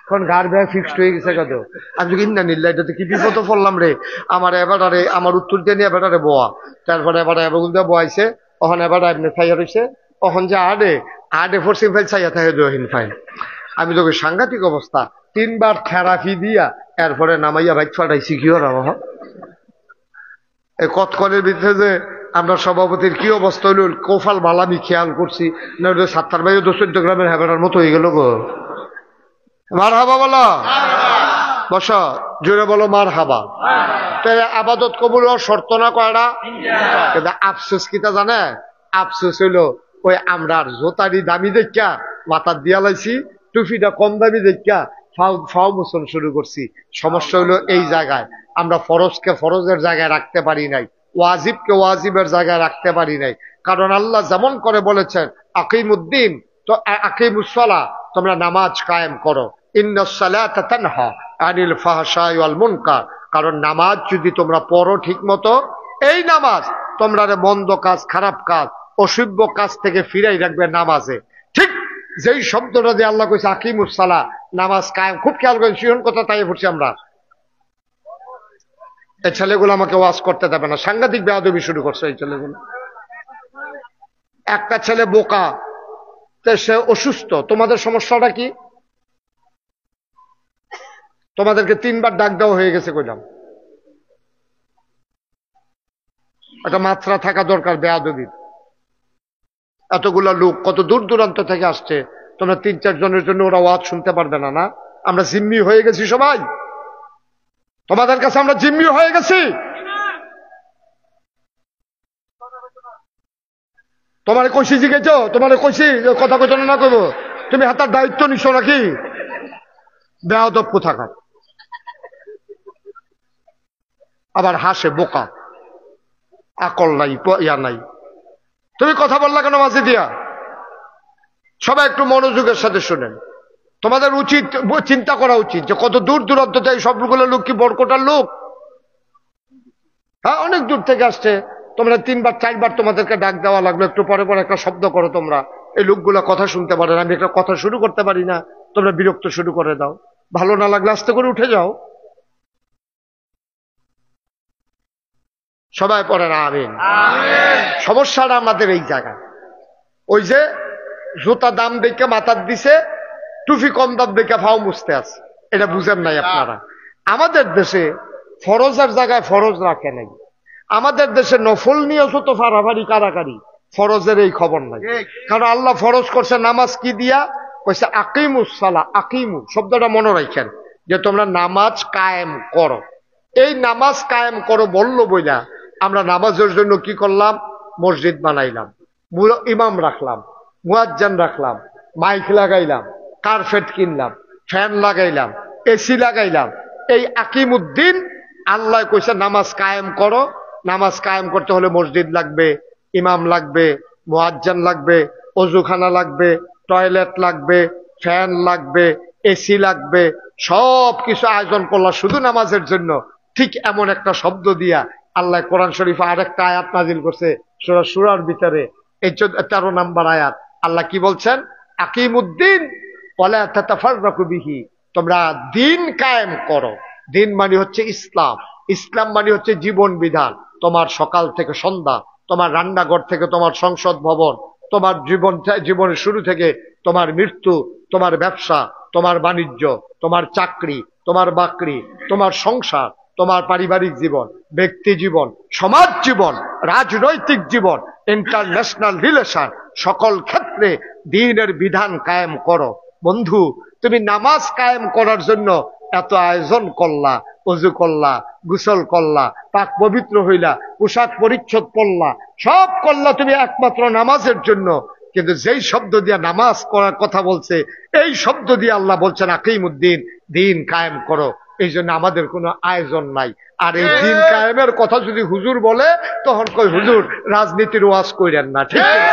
এখন গার ব্যয় ফিক্সড হয়ে গেছে কত। আমি কিনা নিল্লা এটাতে কি বিপদ পড়লাম রে, আমার এবারে আমার উত্তর দিয়ে নিয়ে এবারে বোয়া, তারপরে এবারে এবার দিয়ে বয়াইছে, ওখানে এবার এমনি ছাইয়া রয়েছে, তখন যে আডে ফরসিম ফাইল ছাইয়া থাকে দহিন ফাইল। আমি তোকে সাংঘাতিক অবস্থা, 3 বার থেরাপি দিয়া এরপরে নামাইয়া বাইক ফাটাইছি, কি ওরা এই কতকলের ভিতরে যে আমরা সভাপতির কি অবস্থা হইল, কোফাল ভালো আমি খেয়াল করছি না, 7 ভাই 14 গ্রামের হ্যাবেটার মতো হয়ে গেল গো। মার হাবা বলো, বস জোরে বলো মার হাবা। আবাদত কবুল শর্ত না কয়টা, কিন্তু আফসোস কিতা জানে, আফসোস হইলো ওই আমরা জোতারি দামি দেখা মাথার দিয়া লাইছি, টুপিটা কম দামি দেখা ফাও মোচন শুরু করছি। সমস্যা হইলো এই জায়গায় আমরা ফরজকে ফরজের জায়গায় রাখতে পারি নাই, ওয়াজিবকে ওয়াজিবের জায়গায় রাখতে পারি নাই। কারণ আল্লাহ যেমন করে বলেছেন আকিমুদ্দিন, তো আকিমুসসালাহ, তোমরা নামাজ কায়েম করো, ইন্নাস সালাতা তানহা আনিল ফাহশাই ওয়াল মুনকার। কারণ নামাজ যদি তোমরা পড়ো ঠিক মতো, এই নামাজ তোমরা মন্দ কাজ, খারাপ কাজ, অসভ্য কাজ থেকে ফিরাই রাখবে নামাজে। ঠিক যেই শব্দটা দিয়ে আল্লাহ কইছে আকিমুসসালাহ, নামাজ কায়েম, খুব খেয়াল করেন, শিহন কথা তাই পড়ছি আমরা। এই ছেলেগুলো আমাকে ওয়াজ করতে দেবে না, সাংঘাতিক বেয়াদবি শুরু করছে এই ছেলেগুলো। একটা ছেলে বোকা, সে অসুস্থ, তোমাদের সমস্যাটা কি? তোমাদেরকে 3 বার ডাক দেওয়া হয়ে গেছে, কইলাম একটা মাত্রা থাকা দরকার বেয়াদবির। এতগুলা লোক কত দূর দূরান্ত থেকে আসছে, তোমরা 3-4 জনের জন্য ওরা ওয়াজ শুনতে পারবে না? না, আমরা জিম্মি হয়ে গেছি সবাই, তোমাদের কাছে আমরা জিম্মি হয়ে গেছি। তোমার কইছি জিগেছ, তোমার কইছি কথা কইত না কইব, তুমি হাতার দায়িত্ব নিছো নাকি? বেয়াদব কোথাকার। আবার হাসে বোকা, আকল নাই, ইয়া নাই। তুমি কথা বললা কেন মাঝে দিয়া? সবাই একটু মনোযোগের সাথে শুনেন। তোমাদের উচিত চিন্তা করা উচিত যে কত দূর দূরান্ত থেকে সবগুলো লোক কি বরকটার লোক? হ্যাঁ, অনেক দূর থেকে আসছে। তোমরা 3 বার 4 বার তোমাদেরকে ডাক দেওয়া লাগলো, একটু পরে পরে একটা শব্দ করো তোমরা, এই লোকগুলা কথা শুনতে পারে না, আমি একটা কথা শুরু করতে পারি না, তোমরা বিরক্ত শুরু করে দাও। ভালো না লাগলে আস্তে করে উঠে যাও। সবাই পড়ে না আমিন। সমস্যাটা আমাদের এই জায়গায়, ওই যে জুতা দাম দেখে মাথার দিছে, টুপি কম দাম দেখে ফাও মুছতে আছে, এটা বুঝেন নাই আপনারা। আমাদের দেশে ফরজের জায়গায় ফরজ রাখে নাই, আমাদের দেশে নফল নিয়ে যত ফাড়াফাড়ি কারাকারি, ফরজের এই খবর নাই। কারণ আল্লাহ ফরজ করছে নামাজ কি দিয়া, কইছে আকিমুসসালাহ। আকিমু শব্দটা মনে রাখেন, যে তোমরা নামাজ কায়েম করো। এই নামাজ কায়েম করো বললো বইলা আমরা নামাজের জন্য কি করলাম? মসজিদ বানাইলাম, ইমাম রাখলাম, মুয়াজ্জিন রাখলাম, মাইক লাগাইলাম, কার্পেট কিনলাম, ফ্যান লাগাইলাম, এসি লাগাইলাম। এই আকিমুদ্দিন, আল্লাহ কইছে নামাজ কায়েম করো। নামাজ কায়েম করতে হলে মসজিদ লাগবে, ইমাম লাগবে, মুয়াজ্জিন লাগবে, অজুখানা লাগবে, টয়লেট লাগবে, ফ্যান লাগবে, এসি লাগবে, সব কিছু আয়োজন করলা শুধু নামাজের জন্য। ঠিক এমন একটা শব্দ দিয়া আল্লাহ কোরআন শরীফে আরেকটা আয়াত নাজিল করছে সূরা সূরার ভিতরে, এই 13 নম্বর আয়াত। আল্লাহ কি বলছেন? আকিমুদ্দিন ওয়ালা তাতাফাররাকু বিহি, তোমরা দিন কায়েম করো। দিন মানে হচ্ছে ইসলাম, ইসলাম মানে হচ্ছে জীবন বিধান। তোমার সকাল থেকে সন্ধ্যা, তোমার রান্নাঘর থেকে তোমার সংসদ ভবন, তোমার জীবনের শুরু থেকে তোমার মৃত্যু, তোমার ব্যবসা, তোমার বাণিজ্য, তোমার চাকরি, তোমার বাকরি, তোমার সংসার, তোমার পারিবারিক জীবন, ব্যক্তি জীবন, সমাজ জীবন, রাজনৈতিক জীবন, ইন্টারন্যাশনাল রিলেশন, সকল ক্ষেত্রে দ্বীনের বিধান কায়েম করো। বন্ধু, তুমি নামাজ কায়েম করার জন্য এত আয়োজন করলা, ওযু করলা, গোসল করলা, পাক পবিত্র হইলা, পোশাক পরিচ্ছদ পরলা, সব করলা তুমি একমাত্র নামাজের জন্য। কিন্তু যেই শব্দ দিয়ে নামাজ করার কথা বলছে, এই শব্দ দিয়ে আল্লাহ বলছেন আকিমুদ্দিন, দিন কায়েম করো। এই জন্য আমাদের কোনো আয়োজন নাই। আর এই দিন কায়েমের কথা যদি হুজুর বলে, তখন কই হুজুর রাজনীতির ওয়াজ কইরেন না, ঠিক আছে?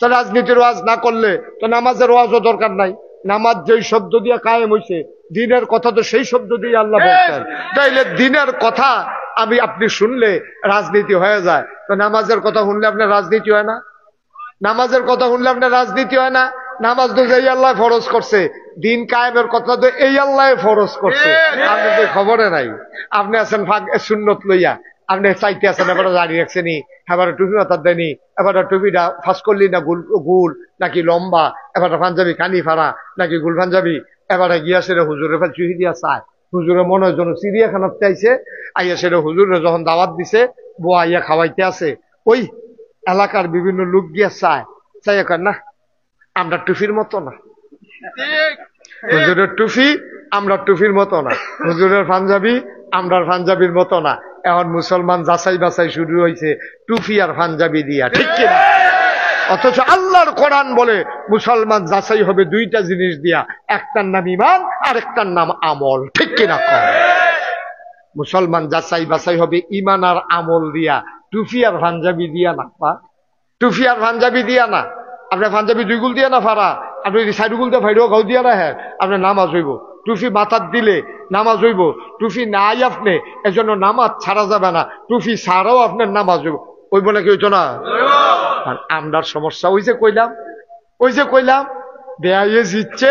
তো রাজনীতির ওয়াজ না করলে তো নামাজের ওয়াজও দরকার নাই। নামাজ যেই শব্দ দিয়ে কায়েম হয়েছে, দিনের কথা তো সেই শব্দ দিয়ে আল্লাহ বলছেন। তাইলে দিনের কথা আপনি শুনলে রাজনীতি হয়ে যায়, তো নামাজের কথা শুনলে আপনার রাজনীতি হয় না? নামাজের কথা শুনলে আপনার রাজনীতি হয় না? নামাজ তো এই আল্লাহ ফরজ করছে, দিন কায়েমের কথা তো এই আল্লাহ ফরজ করছে, আপনাদের খবরে নাই। আপনি আছেন সুন্নত লইয়া, আপনি চাইতে আছেন, এবার দাঁড়িয়ে রাখছেন, এবার টুপি মাথার দেয়নি, এবার টুপিটা ফাঁস করলি না গুল নাকি লম্বা, এবার পাঞ্জাবি কানি ফাড়া নাকি গুল পাঞ্জাবি, এবারে গিয়া সেরে হুজুরের ফেল চুহি দিয়া চায়। হুজুরের মনে হয় যেন চিড়িয়াখানার চাইছে, আইয়া সেরে হুজুরে যখন দাওয়াত দিছে, বউ আইয়া খাওয়াইতে আছে, ওই এলাকার বিভিন্ন লোক গিয়া চায় না, আমরা টুপির মতো না, হুজুরের টুপি আমরা টুপির মতো না, হুজুরের পাঞ্জাবি আমরা পাঞ্জাবির মতো না। এখন মুসলমান যাচাই বাছাই শুরু হয়েছে টুপি আর পাঞ্জাবি দিয়া, ঠিক কিনা? অথচ আল্লাহর কোরআন বলে মুসলমান যাচাই হবে দুইটা জিনিস দিয়া, একটার নাম ঈমান আর একটার নাম আমল, ঠিক কিনা? মুসলমান যাচাই বাছাই হবে ঈমান আর আমল দিয়া, টুপি আর পাঞ্জাবি দিয়া না। টুপি আর পাঞ্জাবি দিয়া না। আপনার পাঞ্জাবি 2 গুল দিয়া না ফাড়া, আপনি যদি 4 গুল দিয়ে ফাইডো গাও দিয়া না, হ্যাঁ আপনার নামাজ হইব। টুপি মাথার দিলে নামাজ হইব, টুপি নাই আপনি এজন্য নামাজ ছাড়া যাবে না, টুপি ছাড়াও আপনার নামাজ হইব। হইব নাকি হইতো না? আমরার সমস্যা ওই যে কইলাম বেয়াইয়ে জিতছে,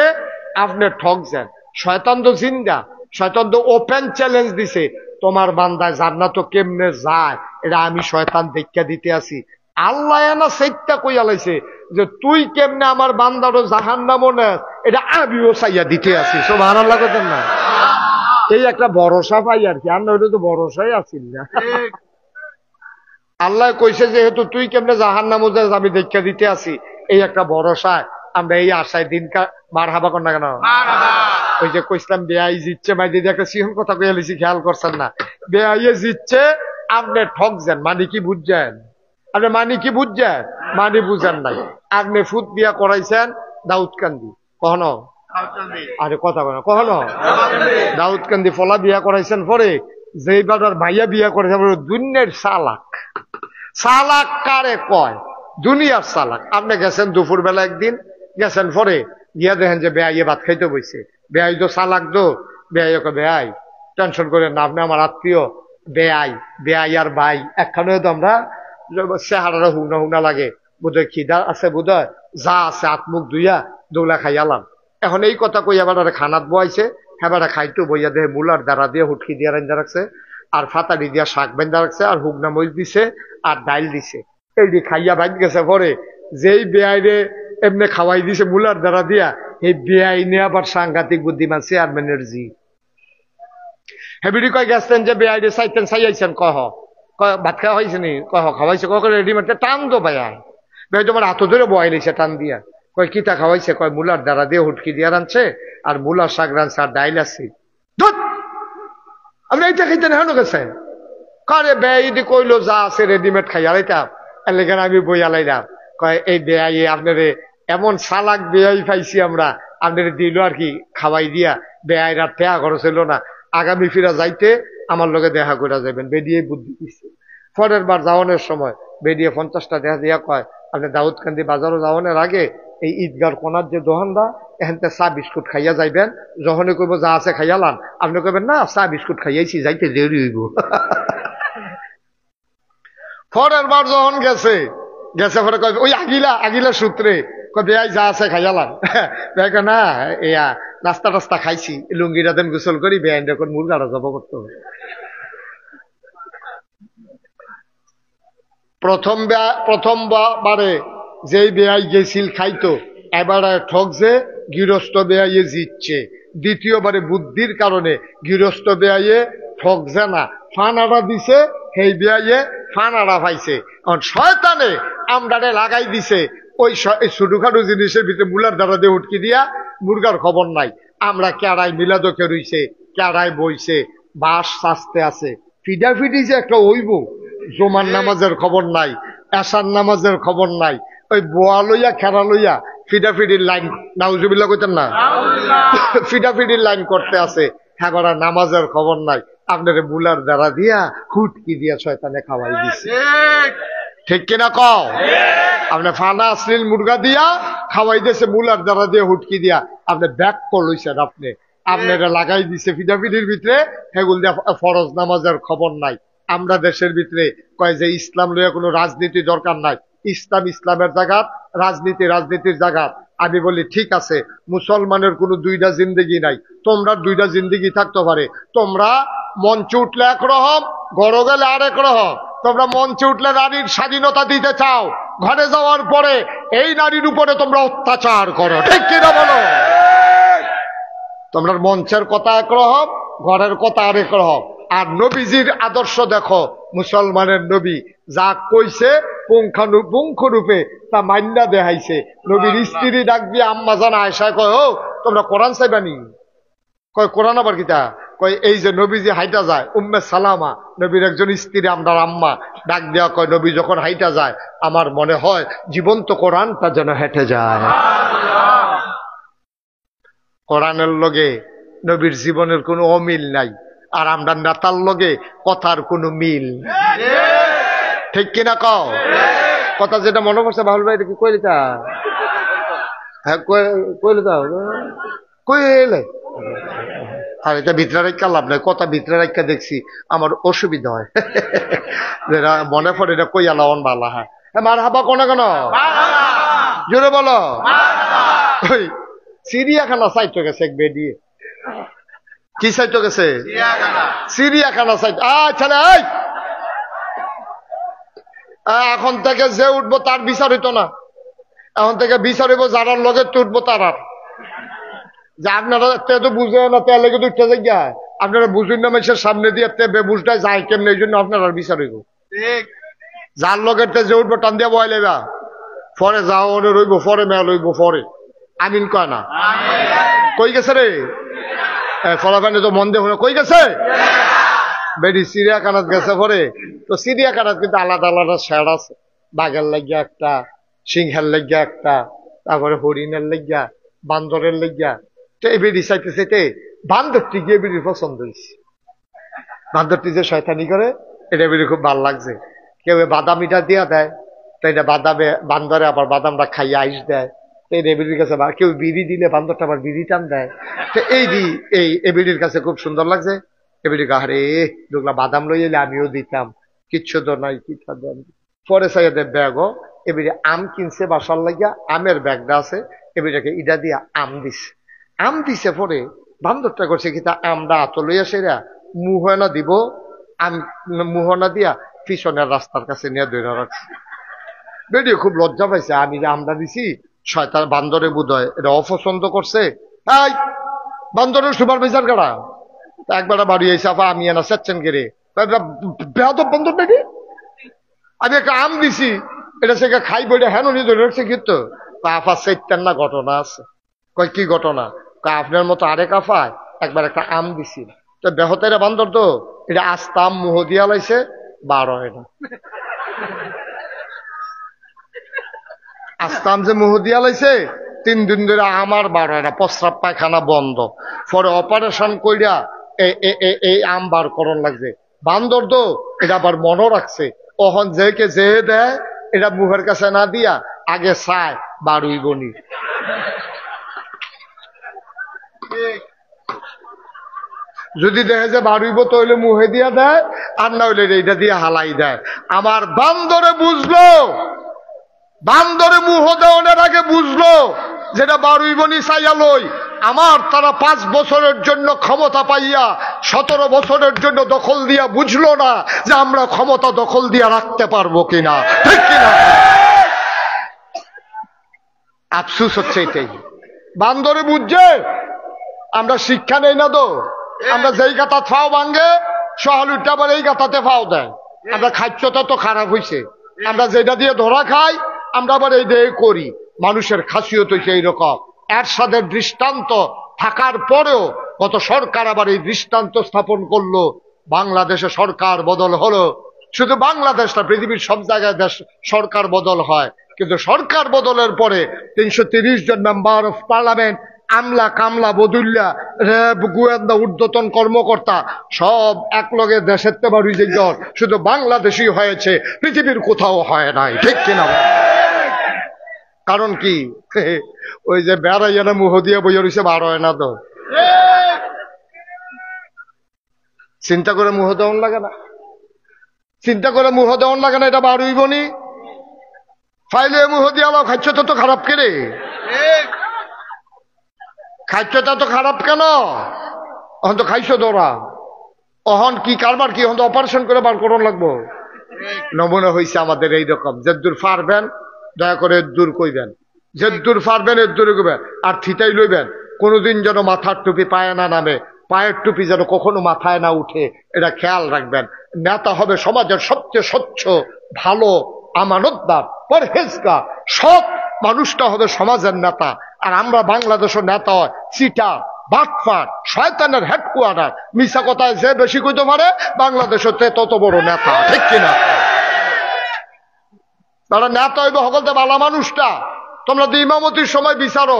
আপনি ঠকছেন। শয়তান তো জিন্দা, শয়তান তো ওপেন চ্যালেঞ্জ দিছে, তোমার বান্দায় জান্নাত কেমনে যায় এটা আমি শয়তান দেখা দিতে আসি। আল্লাহ না সেইটা কইয়া লাইছে যে তুই কেমনে আমার বান্দারও জাহান্নামও নেস, এটা আমিও চাইয়া দিতে আসি। সুবহানাল্লাহ কইতেন না? এই একটা ভরসা পাই আর কি, আমরা ওইটা তো ভরসাই আসিল না। আল্লাহ কইছে যেহেতু তুই কেমনে জাহান্নামও যাস আমি দেখা দিতে আসি, এই একটা ভরসায় আমরা এই আশায় দিনকা মার হাবা কর না কেন? ওই যে কইছিলাম বেআই জিতছে, মাই দিদি একটা সিহন কথা কইয়া লিছি, খেয়াল করছেন না? বেআইয়ে জিতছে, আপনি ঠকছেন, মানে কি বুঝছেন? আপনি মানে কি বুঝছেন? মানে বুঝেন নাই। আপনি ফুট বিয়া করাইছেন দাউদকান্দি, কখনো? আরে কথা বলো, কখনো? দাউদকান্দি ফলা বিয়া করাইছেন, পরে যেই বাটার ভাইয়া বিয়া করেছে দুনিয়ার চালাক। চালাক কারে কয়? দুনিয়ার চালাক। আপনি গেছেন দুপুর বেলা একদিন গেছেন, পরে গিয়া দেখেন যে বেআইয়ে ভাত খাইতে বইছে। বেআই তো চালাক তো, বেআই বেআই টেনশন করেন না, আপনি আমার আত্মীয়। বেআই আর ভাই একখানে তো আমরা চেহারা হুনা হুনা লাগে, বোধহয় খিদা আছে, বোধহয় যা আছে আত্মুখ ধুইয়া দৌলা খাইয়ালাম। এখন এই কথা কই এবার খানাত বয়াইছে, হেবারে খাইতো বইয়া দেহে মুলার দ্বারা দিয়ে হুটকি দিয়া রান্দা রাখছে, আর ফাতাড়ি দিয়া শাক বান্ধা রাখছে, আর হুগনা মরিচ দিছে, আর ডাইল দিছে। এইটি খাইয়া বাইন গেছে। পরে যেই বেআইরে এমনি খাওয়াই দিছে মুলার দ্বারা দিয়া, এই বেআই নিয়ে আবার সাংঘাতিক বুদ্ধিমান চেয়ারম্যানের জি। হেবিডি কয় গেছেন যে বেআইরে চাইতেন চাইয়াইছেন, কহ ভাত খাওয়া হয়েছে নি? কহ খাওয়াইছে। কখন রেডিমেড টান তো ভাইয়াই ভাই তোমার হাত ধরে বয় নিছে টান দিয়া। কয় কিতা খাওয়াইছে? কয় মুলার দ্বারা দিয়ে হুটকি দিয়া রানছে, আর মুলার শাক রানছে, আর ডাইল আছে। আপনি এইটা খাইতেন হেন গেছে? কারে বেআইদি কইলো যা আছে রেডিমেড খাই আলাইতাম, এর লেগে আমি বই আলাইলাম। কয় এই বেআই আপনারে এমন চালাক বেআই পাইছি আমরা, আপনারে দিল আর কি খাওয়াই দিয়া, বেআইর আর টেয়া খরচ হইল না। আগামী ফিরা যাইতে আমার লগে দেখা করে যাবেন। বেরিয়ে বুদ্ধি দিচ্ছে। পরের বার যাওয়ানোর সময় বেরিয়ে 50টা দেখা দিয়া কয় আপনি দাউদকান্দি বাজারও যাওয়ানোর আগে এই ঈদগার কোনার যে দোকানদা এখানতে চা বিস্কুট খাইয়া যাইবেন, যখনই কইব যা আছে খাইয়া লান, আপনি কইবেন না চা বিস্কুট খাইয়াইছি, যাইতে দেরি হইব। পরের বার যখন গেছে পরে কয় ওই আগিলা সূত্রে কয় বেয়াই যা আছে খাইয়া লান। বেয়া না এয়া নাস্তা টাস্তা খাইছি, লুঙ্গিটা দেন গোসল করি, বেআইন যখন মুরগাটা জব করতে হবে। প্রথমবারে যেই বেয়াই গেছিল খাইতো, এবারে ঠকছে, গৃহস্থ বেয়াইয়ে জিতছে। দ্বিতীয়বারে বুদ্ধির কারণে গৃহস্থ বেয়াইয়ে ঠকছে না, ফানাড়া দিছে, সেই বেয়াইয়ে ফানাড়া পাইছে। শয়তানে আমরারে লাগাই দিছে ওই ছোটখাটো জিনিসের ভিতরে মুলার দ্বারা দিয়ে উটকি দিয়া, মুরগার খবর নাই। আমরা কেড়াই মিলাদকে রইছে, কেড়াই বইছে, বাস সাজতে আছে, ফিডাফিডি যে একটা হইব, জোমার নামাজের খবর নাই, এশার নামাজের খবর নাই, ওই বোয়া লইয়া খেরা লইয়া ফিডাফিডির লাইন, নাউজুবিল্লাহ কইতেন না, ফিডাফিডির লাইন করতে আছে, হ্যাঁ নামাজের খবর নাই। আপনার বুলার দ্বারা দিয়া হুটকি দিয়া শয়তানে খাওয়াই দিছে, ঠিক কিনা কও? আপনার ফানা শ্লীল মুরগা দিয়া খাওয়াই দিয়েছে, বুলার দ্বারা দিয়ে হুটকি দিয়া আপনি ব্যাক করলইছেন, আপনারা লাগাই দিছে ফিডাফিডির ভিতরে, হেগুল দিয়া ফরজ নামাজের খবর নাই। আমরা দেশের ভিতরে কয় যে ইসলাম লইয়া কোনো রাজনীতি দরকার নাই, ইসলাম ইসলামের জায়গাত, রাজনীতি রাজনীতির জায়গাত। আমি বলি ঠিক আছে, মুসলমানের কোনো দুইটা জিন্দগি নাই, তোমরা দুইটা জিন্দগি থাকতে পারে। তোমরা মঞ্চে উঠলে একরকম, ঘরে গেলে আরেক রকম। তোমরা মঞ্চে উঠলে নারীর স্বাধীনতা দিতে চাও, ঘরে যাওয়ার পরে এই নারীর উপরে তোমরা অত্যাচার করো, ঠিক কিনা বলো? তোমরা মঞ্চের কথা একরকম, ঘরের কথা আরেক রকম। আর নবীজির আদর্শ দেখো, মুসলমানের নবী যা কইছে পুঙ্খানুপুঙ্খ রূপে তা মান্যা দেখাইছে। নবীর স্ত্রী ডাক দিয়ে আম্মা জান আয়েশায় কয়, ও তোমরা কোরআন চাইবানি? কয় কোরআন আবার কিতা? কয় এই যে নবীজি হাইটা যায়, উম্মে সালামা নবীর একজন স্ত্রী, আমরা আম্মা, ডাক দেওয়া কয় নবী যখন হাইটা যায় আমার মনে হয় জীবন্ত কোরআনটা যেন হেঁটে যায়। কোরআনের লগে নবীর জীবনের কোনো অমিল নাই, আর আমরা নেতার লগে কথার কোনো মিল, ঠিক কিনা কও? কথা যেটা মনে পড়ছে বাহুল ভাই, কি কইলে তা? হ্যাঁ কইলে তা কইলে, আর এটা ভিতরে রেখা লাভ নাই, কথা ভিতরে রেখা দেখছি আমার অসুবিধা হয়, যেটা মনে পড়ে এটা কই আলাওন বালা। হ্যাঁ মার হাবা কোনে কেন জোরে বলো। ওই চিড়িয়াখানা সাইট গেছে এক বেডিয়ে, কি সাইট গেছে? চিড়িয়াখানা সাইট। ছেলে এখন থেকে যে উঠবো তার বিচার হইতো না, এখন থেকে বিচার হইব যারার লগে উঠবো তার। আর যে আপনারা তো বুঝে না, তেল লেগে তো উঠতে যাই, আপনারা বুঝুন না, মানুষের সামনে দিয়ে বেবুজটা যায় কেমন, এই জন্য আপনার বিচার হইব। যার লগের যে উঠবো টান দিয়া বয় লেবা, পরে যাও ওনে রইব, পরে মেয়া লইব, পরে আমিন কয় না? কই গেছে রে ফলাফানে তো মন দিয়ে কই গেছে? বেডি চিড়িয়াখানাত গেছে পরে। তো চিড়িয়াখানাত কিন্তু আলাদা আলাদা শেড আছে, বাঘের লাগিয়া একটা, সিংহের লাগিয়া একটা, তারপরে হরিণের লাগিয়া, বান্দরের লাগিয়া। তো এই বেডি চাইতে চাইতে বান্দরটি গিয়ে বেডির পছন্দ হয়েছে। বান্দরটি যে শয়তানি করে এটা বেডি খুব ভালো লাগছে। কেউ বাদামিটা দিয়া দেয়, তো এটা বাদামে বান্দরে আবার বাদামটা খাইয়ে আইস দেয়। এই এবিডির কাছে কেউ বিড়ি দিলে বান্দরটা আবার বিড়ি টান দেয়। তো এই এবিডির কাছে খুব সুন্দর লাগছে। এবিডি গাহারে দুগলা বাদাম লই এলে আমিও দিতাম, কিচ্ছু তো নাই, কিচ্ছা দেন। পরে সাইয়াদের ব্যাগও এবিডি আম কিনছে বাসার লাগিয়া, আমের ব্যাগটা আছে, এবিটাকে ইটা দিয়া আম দিছে। পরে বান্দরটা করছে কি, তা আমটা আত লইয়া সেরা মুহনা দিব, আম মুহনা দিয়া পিছনের রাস্তার কাছে নিয়ে ধরে রাখছে। বেডিও খুব লজ্জা পাইছে, আমি যে আমটা দিছি শয়তান বান্দরে বোধহয় এটা অপছন্দ করছে। এই বান্দরের সুপারভাইজার কারা? একবার বাড়ি এসে আপা আমি এনা সেচ্ছেন গেরে বেহাদব বান্দর নাকি, আমি একটা আম দিছি, এটা সে খাই বইটা হেন নিয়ে ধরে রাখছে। কিন্তু আফা সেটার না ঘটনা আছে। কয় কি ঘটনা? আপনার মতো আরেক আফায় একবার একটা আম দিছি, তো বেহতেরা বান্দর তো এটা আস্তা আম মুহ দিয়া লাইছে, বার হয় না। আস্তাম যে মুহ দিয়া লাইছে 3 দিন ধরে আমার বার হয় না, প্রস্রাব পায়খানা বন্ধ। পরে অপারেশন কইরা এই আম বার করন লাগছে। বান্দর তো এটা আবার মনও রাখছে, ওহন যে কে যে দেয় এটা মুহের কাছে না দিয়া আগে চায় বারুই বনি। যদি দেখে যে বারুইব তৈলে মুহে দিয়া দেয়, আর না হইলে এইটা দিয়ে হালাই দেয়। আমার বান্দরে বুঝলো, বান্দরে মুহ দেওয়ার আগে বুঝলো যেটা বারুইবনি চাইয়া লই। আমার তারা 5 বছরের জন্য ক্ষমতা পাইয়া 17 বছরের জন্য দখল দিয়া বুঝলো না যে আমরা ক্ষমতা দখল দিয়া রাখতে পারবো কিনা, ঠিক কিনা? আফসুস হচ্ছে এটাই। বান্দরে বুঝছে আমরা শিক্ষা নেই না তো, আমরা যেই গাতা ফাও ভাঙ্গে সহালুটা আবার এই গাতাতে ফাও দেয়। আমরা খাদ্যটা তো খারাপ হয়েছে, আমরা যেটা দিয়ে ধরা খাই আমরা আবার এই দিয়ে করি। মানুষের খাসিয়ত হয়েছে এইরকম। এরশাদের দৃষ্টান্ত থাকার পরেও গত সরকার আবার এই দৃষ্টান্ত স্থাপন করলো। বাংলাদেশে সরকার বদল হলো, শুধু বাংলাদেশ না, পৃথিবীর সব জায়গায় দেশ সরকার বদল হয়, কিন্তু সরকার বদলের পরে 330 জন মেম্বার অফ পার্লামেন্ট, আমলা কামলা বদুল্লা, র্যাব, গোয়েন্দা, ঊর্ধ্বতন কর্মকর্তা সব একলগে দেশের তেবার শুধু বাংলাদেশই হয়েছে, পৃথিবীর কোথাও হয় নাই, ঠিক কিনা? কারণ কি? ওই যে বেড়াইয়া না মুহ দিয়ে বইয়া রয়েছে বার হয় না তো। চিন্তা করে মুহ দেওয়ান লাগে না, চিন্তা করে মুহ দেওয়ান লাগে না, এটা বারুই বনি ফাইলে মুহ দিয়ে আলো। খাদ্যটা তো খারাপ কেরে, খাদ্যটা তো খারাপ কেন? অহন তো খাইছো তোরা, অহন কি কারবার কি? অহন তো অপারেশন করে বার করুন লাগবো। নমুনা হয়েছে আমাদের এইরকম। যেদূর পারবেন দয়া করে দূর কইবেন, যেদূর পারবেন এদূর কইবেন, আর থিতাই লইবেন। কোনোদিন যেন মাথার টুপি পায়ে না নামে, পায়ের টুপি যেন কখনো মাথায় না উঠে, এটা খেয়াল রাখবেন। নেতা হবে সমাজের সবচেয়ে স্বচ্ছ, ভালো, আমানতদার, পরহেজগার, সৎ মানুষটা হবে সমাজের নেতা। আর আমরা বাংলাদেশের নেতা হয় চিটার, বাটপার, শয়তানের হেডকোয়ার্টার। মিশা কথায় যে বেশি কইতে পারে বাংলাদেশের তত বড় নেতা, ঠিক কিনা? তারা নেতা হইবে সকলতে ভালো মানুষটা। তোমরা তো ইমামতির সময় বিচারো,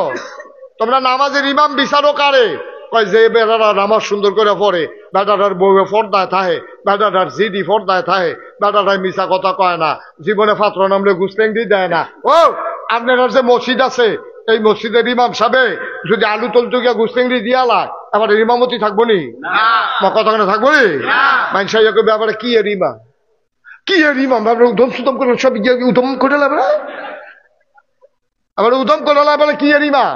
তোমরা নামাজের ইমাম বিচারো কারে? কয় যে বেটারা নামাজ সুন্দর করে পড়ে, বেটাটার বউয়ে পর্দায় থাহে, বেটাটার জিডি পর্দায় থাহে, বেটাটার মিশা কথা কয় না, জীবনে পাত্র নামলে গুসলেঙ্গি দেয় না। ও আপনার যে মসজিদ আছে, এই মসজিদের ইমাম সাহেব যদি আলু তলতু গিয়া গুসলেঙ্গি দিয়ালা, আবার ইমামতি থাকবো নি? কথা থাকবো নি? মানুষ ব্যাপারে কি এর ইমাম, কি এর ইমাম? উদম সুদম করে সব উদম করে লাগবে, আবার উদম করে লাগবে কি এর ইমাম?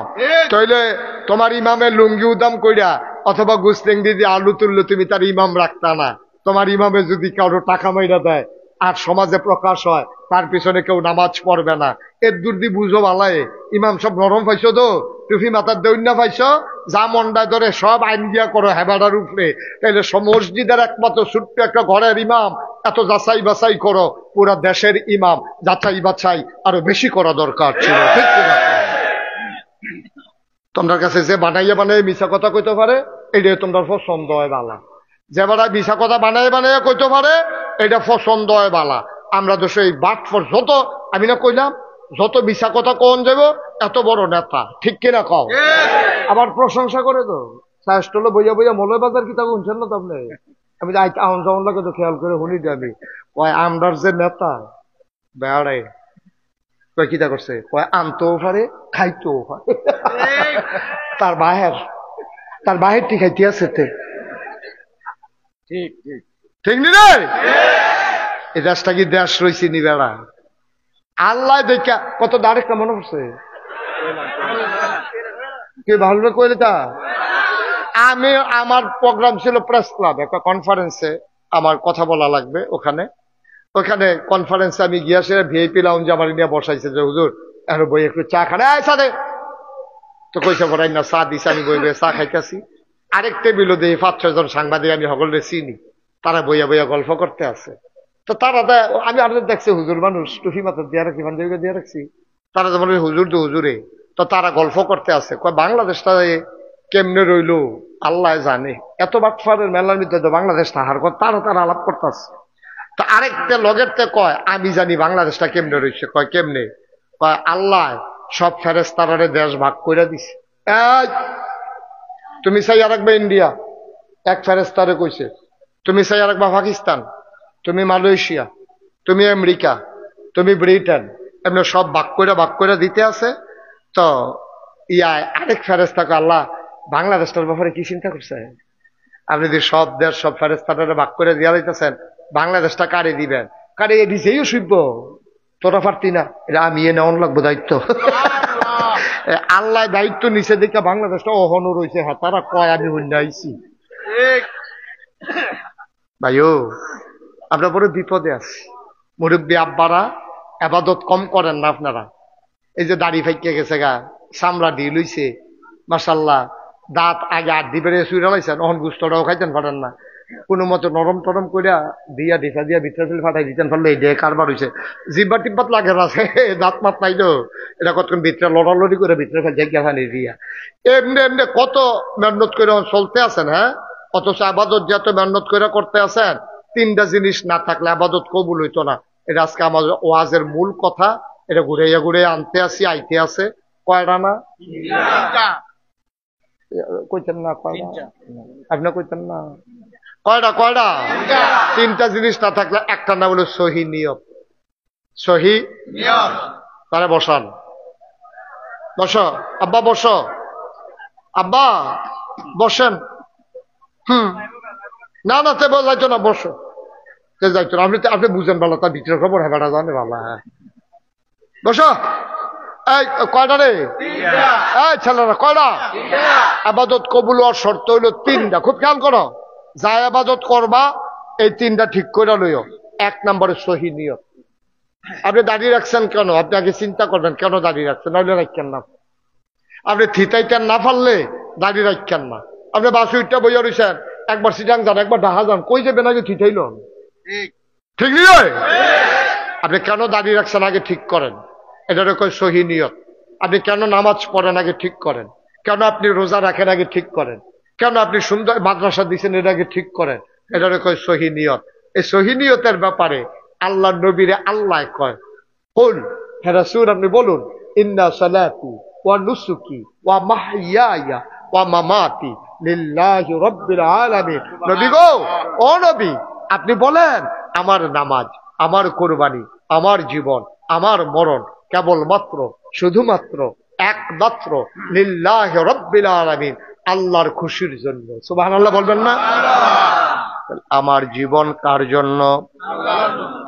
তাইলে তোমার ইমামের লুঙ্গি উদম কইরা অথবা গুসলেঙ্গি দিয়ে আলু তুললে তুমি তার ইমাম রাখতা না। তোমার ইমামে যদি কারো টাকা মাইরা দেয় আর সমাজে প্রকাশ হয়, তার পিছনে কেউ নামাজ পড়বে না। এর দুর্দি বুঝো ভালাই, ইমাম সব নরম পাইছো তো, টুফি মাথার দৈন্য পাইছো, যা মন্ডায় ধরে সব আইন দিয়া করো হেবাটার উপরে। তাইলে মসজিদের একমাত্র ছোট্ট একটা ঘরের ইমাম এত যাচাই বাছাই করো, পুরা দেশের ইমাম যাচাই বাছাই আরো বেশি করা দরকার ছিল, ঠিক কিনা? তোমার কাছে যে বানাইয়া বানাইয়া মিশা কথা কইতে পারে, এটাই তোমার পছন্দ হয় বালা। যে বেড়া মিশা কথা বানাইয়া বানাইয়া কইতে পারে, এটা পছন্দ হয় বালা। আমরা তো সেই বাট ফর যত, আমি না কইলাম যত মিশা কথা কোন যাব এত বড় নেতা, ঠিক কিনা কও? আবার প্রশংসা করে তো চাষটলে বইয়া বইয়া মলয় বাজার কি তা শুনছেন না তো আপনি? আমি আহন যেমন লাগে তো খেয়াল করে শুনি যাবি। কয় আমরার যে নেতা বেড়াই কয় কিতা করছে, কয় আনতেও পারে খাইতেও পারে। তার বাহেরটি খাইতে আছে, ঠিক ঠিক ঠিক নি রে? এই দেশটা কি দেশ রয়েছে নি বেড়া? আল্লাহ দেখা কত ডাইরেক্ট মনে পড়ছে কি ভালো কইলে তা। আমি আমার প্রোগ্রাম ছিল প্রেস ক্লাব, একটা কনফারেন্সে আমার কথা বলা লাগবে। ওখানে কনফারেন্সে আমি গিয়া সে ভিআইপি লাউঞ্জে আমার নিয়ে বসাইছে যে হুজুর আর বই একটু চা খানে সাথে তো কইসা পড়াই না, চা দিছে, আমি বই চা খাইতেছি। আরেক টেবিলও দিয়ে 5-6 জন সাংবাদিক আমি সকলে চিনি, তারা বইয়া বইয়া গল্প করতে আছে। তো তারা আমি আর দেখছি হুজুর মানুষ টুফি মাথা দিয়ে রাখছি, পাঞ্জাবি দিয়ে রাখছি, তারা যেমন হুজুর তো হুজুরে, তো তারা গল্প করতে আছে। বাংলাদেশটা কেমনে রইল আল্লাহ জানে, এত বাটফারের মেলার মধ্যে তো বাংলাদেশ তাহার কথা তারা আলাপ করতেছে। তো আরেকটা লগের তে কয় আমি জানি বাংলাদেশটা কেমনে রয়েছে। কয় কেমনে? কয় আল্লাহ সব ফেরেশতারে দেশ ভাগ করে দিছে। তুমি চাই আর রাখবে ইন্ডিয়া, এক ফেরেশতারে কইছে। তুমি চাই আর রাখবা পাকিস্তান, তুমি মালয়েশিয়া, তুমি আমেরিকা, তুমি ব্রিটেন, এমনি সব ভাগ করে দিতে আছে। তো আরেক ফেরেশতাকে আল্লাহ বাংলাদেশটার ব্যাপারে কি চিন্তা করছে? আপনি যদি সব দেশ সব ফেরেশতারা ভাগ করে দিয়া দিতেছেন, বাংলাদেশটা কারে দিবেন? কারে দিছেই শুইব, তোরা পারতি না, এটা আমি নেওয়ান লাগবো দায়িত্ব। আল্লাহ দায়িত্ব নিচে দেখে বাংলাদেশটা অহনো রয়েছে। হ্যাঁ, তারা কয় আমি হইনা আইছি। ভাইও, আমরা বড় বিপদে আছি। মুরব্বী আব্বারা আবাদত কম করেন না আপনারা। এই যে দাড়ি ফাইকে গেছে গা, চামড়া দিয়ে লইছে, মাশাল্লাহ, দাঁত আগে 8 দিয়ে বেড়ে শুয়ে লাইছেন, অহন গুস্তটাও খাইতেন পারেন না। কোনো মতো নরম টরম করিয়া দিয়া ঢিফা দিয়া ভিতরে ফেলে ফাটাই দিতেন, ফেললে এই দিয়ে কারবার হয়েছে। জিব্বা টিব্বাত লাগে আছে, দাঁত মাত নাই তো, এটা কতক্ষণ ভিতরে লড়ালড়ি করে ভিতরে ফেলে জায়গা ফানি দিয়া এমনি এমনি কত মেহনত করে চলতে আছেন। হ্যাঁ, অথচ আবাদত যত মেহনত করে করতে আছেন, 3টা জিনিস না থাকলে আবাদত কবুল হইতো না। এটা আজকে আমার ওয়াজের মূল কথা। এটা ঘুরাইয়া ঘুরাইয়া আনতে আসি, আইতে আছে। কয়টা না? কইতেন না? আপনি কইতেন না? কয়টা? 3টা জিনিস না থাকলে একটা না বলে সহি নিয়ত। সহি নিয়ত। তারা বসান, বসো আব্বা, বসো আব্বা, বসেন। না না, তে যাইতো না, বসো। তে যাইতো না, আপনি বুঝেন ভালো, তার ভিতরে খবর হ্যাঁ বেড়া জানে ভালো। হ্যাঁ, বসো। এই কয়টা রে? এই ছেলেরা কয়টা? আবাদত কবুল হওয়ার শর্ত হইল 3টা। খুব খেয়াল করো, যা আবাদত করবা এই 3টা ঠিক করে লইও। 1 নম্বরে সহি নিয়ত। আপনি দাঁড়িয়ে রাখছেন কেন? আপনি আগে চিন্তা করবেন কেন দাঁড়িয়ে রাখছেন, নইলে রাখছেন না। আপনি থিতাইতেন না পারলে দাঁড়িয়ে রাখছেন না। আপনি বাসুইটা বইয়া রয়েছেন, একবার সিটাং যান, একবার ঢাকা যান, কই যাবেন আগে থিতাইল? ঠিক নয়? আপনি কেন দাঁড়িয়ে রাখছেন আগে ঠিক করেন, এটার কয় সহি নিয়ত। আপনি কেন নামাজ পড়েন আগে ঠিক করেন, কেন আপনি রোজা রাখেন আগে ঠিক করেন, কেন আপনি সুন্দর মাদ্রাসা দিচ্ছেন এর আগে ঠিক করেন, এটার কয় সহি নিয়ত। এই সহি নিয়তের ব্যাপারে আল্লাহ নবীরে আল্লাহ কয়, কুল হে রাসূল, আপনি বলুন, ইন্না সালাতি ওয়া নুসুকি ওয়া মাহইয়ায়া ওয়া মামাতি লিল্লাহি রাব্বিল আলামিন। নবী গো, ও নবী, আপনি বলেন আমার নামাজ, আমার কুরবানি, আমার জীবন, আমার মরণ কেবলমাত্র শুধুমাত্র একমাত্র লিল্লাহি রাব্বিল আলামিন, আল্লাহর খুশির জন্য। সুবহানাল্লাহ বলবেন না? আমার জীবন কার জন্য?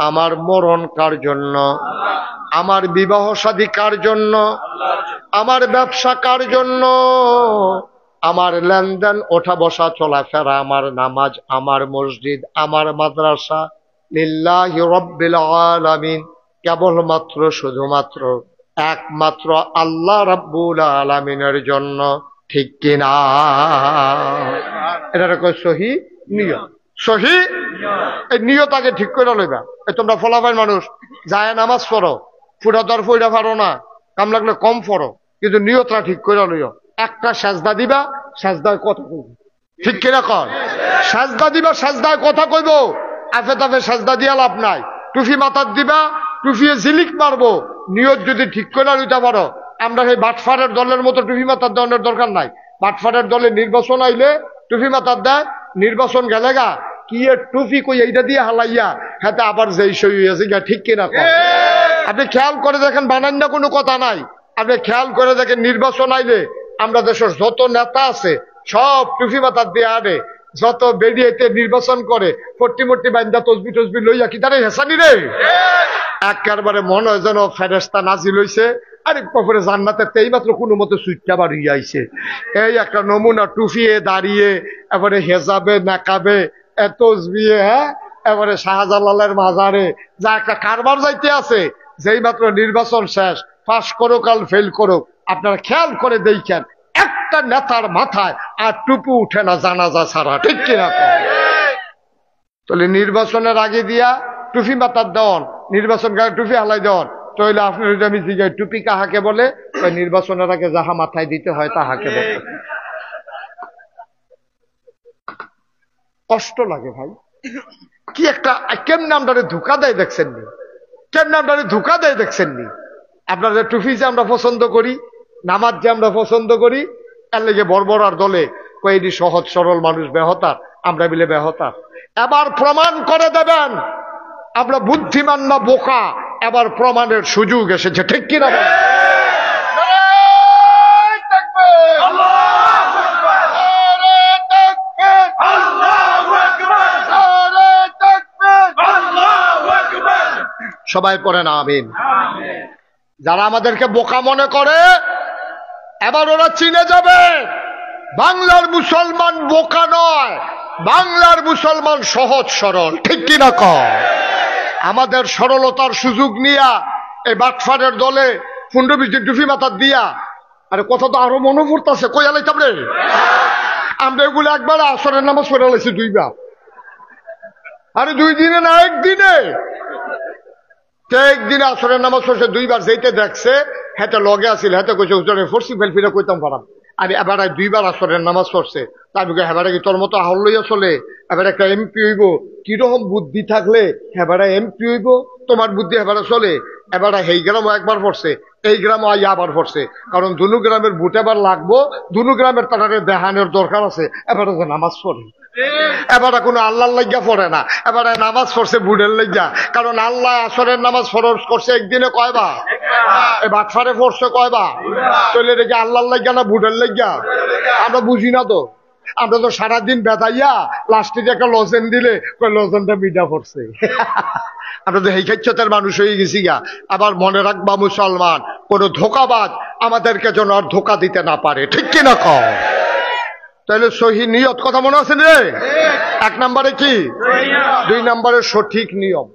আমার মরণ কার জন্য? আমার বিবাহ শাদী কার জন্য? আমার ব্যবসা কার জন্য? আমার লেনদেন, ওঠা বসা, চলাফেরা, আমার নামাজ, আমার মসজিদ, আমার মাদ্রাসা লিল্লাহি রাব্বিল আলামিন, কেবলমাত্র শুধুমাত্র একমাত্র আল্লাহ রাব্বুল আলামিনের জন্য। ঠিক কিনা? এটা কয় সহি নিয়ত। সহি এই নিয়ত আগে ঠিক করে লইবা। তোমরা ফলাফল মানুষ যায় নামাজ পড়ো, ফুটাদার ফইরা পারো না, কাম লাগলে কম পড়ো, কিন্তু নিয়তটা ঠিক করে লইও। একটা সাজদা দিবা, সাজদায় কথা কইব। ঠিক কিনা কর? সাজদা দিবা, সাজদায় কথা কইব। আফে তাফে সাজদা দিয়া লাভ নাই। টুফি মাথার দিবা, টুফিয়ে ঝিলিক মারবো। নিয়ত যদি ঠিক করে লইতে পারো, আমরা সেই বাটফারের দলের মতো টুফি মাথার দেওয়ার দরকার নাই। বাটফারের দলে নির্বাচন আইলে টুফি মাথার দেয়, নির্বাচন গেলে গা কি টুফি কই এইটা দিয়ে হালাইয়া হাতে আবার যেই সই হয়েছে গা। ঠিক কিনা কর? আপনি খেয়াল করে দেখেন, বানান না কোনো কথা নাই। আপনি খেয়াল করে দেখেন, নির্বাচন আইলে আমরা দেশের যত নেতা আছে সব টুফি মাথার দিয়ে আনে। যত বেরিয়েতে নির্বাচন করে ফট্টি মট্টি বান্দা তসবি টসবি লইয়া কি তারে হেসানি রে, একেবারে মনে হয় যেন ফেরেশতা নাজিল হইছে। আরে কপরে জান্নাতে এই মাত্র কোনো মতো সুইটটা বাড়িয়ে আইছে। এই একটা নমুনা, টুফিয়ে দাঁড়িয়ে এবারে হেজাবে নাকাবে তসবিয়ে, হ্যাঁ, এবারে শাহজালালের মাজারে যা একটা কারবার যাইতে আছে। যেই মাত্র নির্বাচন শেষ, পাস করুক আর ফেল করুক, আপনারা খেয়াল করে দেখেন একটা নেতার মাথায় আর টুপি উঠে না জানাজা ছাড়া। ঠিক কিনা? তাহলে নির্বাচনের আগে দিয়া টুপি মাথার দেওয়ান, নির্বাচন গায়ে টুপি হালাই দেওয়ান, তাহলে আপনার আমি জিজ্ঞাসা টুপি কাহাকে বলে? নির্বাচনের আগে যাহা মাথায় দিতে হয় তাহাকে বলে। কষ্ট লাগে ভাই, কি একটা কেমনে আমরা ধোকা দেয় দেখছেন নি, কেমনে আমরা ধোকা দেয় দেখছেন নি। আপনাদের টুপি যে আমরা পছন্দ করি, নামাজ যে আমরা পছন্দ করি, এর লেগে বর্বর আর দলে কয়েকটি সহজ সরল মানুষ বেহতার, আমরা মিলে বেহতার। এবার প্রমাণ করে দেবেন আমরা বুদ্ধিমান না বোকা, এবার প্রমাণের সুযোগ এসেছে, ঠিক কিনা? সবাই পড়েন আমিন। যারা আমাদেরকে বোকা মনে করে এবার ওরা চিনে যাবে বাংলার মুসলমান বোকা নয়, বাংলার মুসলমান সহজ সরল, ঠিক কিনা কয়? আমাদের সরলতার সুযোগ নিয়া এই বাটফারের দলে 15-20 দিন টুফি মাথার দিয়া, আরে কথা তো আরো মনে পড়তেছে, কই আলাইতাম রে আমরা এগুলো একবার আসরের নামাজ পড়ে আলাইছি 2 বার, আরে 2 দিনে না একদিনে, একদিনে আসরের নামাজ পড়ছে 2 বার। যেতে দেখছে হেতে লগে আসিল, হেতে কইছে হুজুরে ফরসি ফেল ফিরে কইতাম পারাম, আর এবার 2 বার আসরের নামাজ পড়ছে। তাই হেবারে কি তোর মতো আহল লইয়া চলে? এবার একটা এমপি হইব, কিরকম বুদ্ধি থাকলে হেবারে এমপি হইব? তোমার বুদ্ধি হেবারে চলে? এবার এই গ্রামও একবার পড়ছে, এই গ্রামও আবার পড়ছে, কারণ দুনু গ্রামের ভোট এবার লাগবো, দুনু গ্রামের তারারে দেহানোর দরকার আছে, এবারে যে নামাজ পড়ে। এবারে কোনো আল্লাহর লাগিয়া পড়ে না, এবারে নামাজ পড়ছে বুড়ের লাগিয়া, কারণ আল্লাহ আসরের নামাজ ফরজ করছে একদিনে কয়বার? এই বাটফারে পড়ছে কয়বার? চলে রেখে আল্লাহর লাগিয়া না বুড়ের লাগিয়া? আমরা বুঝি না তো, আমরা তো সারাদিন বেতাইয়া লাস্টে একটা লজেন দিলে লজেনটা মিঠা পড়ছে। আমরা তো এই ক্ষেত্রের মানুষ হয়ে গেছি গা। আবার মনে রাখবা মুসলমান, কোন ধোকাবাজ আমাদেরকে যেন আর ধোকা দিতে না পারে, ঠিক কিনা কও? তাহলে সহি নিয়ত কথা মনে আছে রে? 1 নম্বরে কি? 2 নম্বরে সঠিক নিয়ম।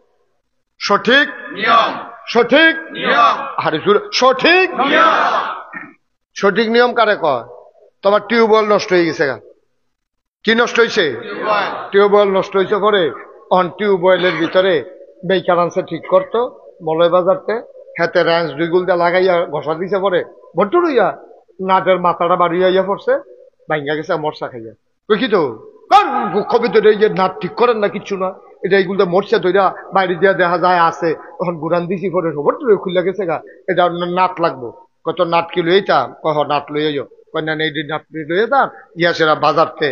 সঠিক নিয়ম, সঠিক নিয়ম, আরে সঠিক নিয়ম। সঠিক নিয়ম কারে কয়? তোমার টিউবওয়েল নষ্ট হয়ে গেছে, কি নষ্ট হয়েছে? টিউবওয়েল নষ্ট হয়েছে পরে অন টিউবওয়েলের ভিতরে বেকারান্সে ঠিক করতো মলয় বাজারতে, হাতে র্যাঞ্চ 2 গুল দিয়ে লাগাইয়া ঘষা দিছে, পরে ভট্টু হইয়া নাটের মাথাটা বাড়িয়া ইয়া পড়ছে, ভাঙ্গা গেছে মরসা খাইয়া। ওই কি তো কবি তো নাট ঠিক করেন না, কিচ্ছু না, এটা এইগুলো মরছে তৈরা বাইরে দিয়া দেখা যায় আছে, তখন গুড়ান দিছি পরে ভট্টু খুলে গেছে গা, এটা নাট লাগবো। কত নাট কি লইতাম? কহ নাট লইয়া কন্যা এই নাট লইয়ে যান ইয়া, সেরা বাজারতে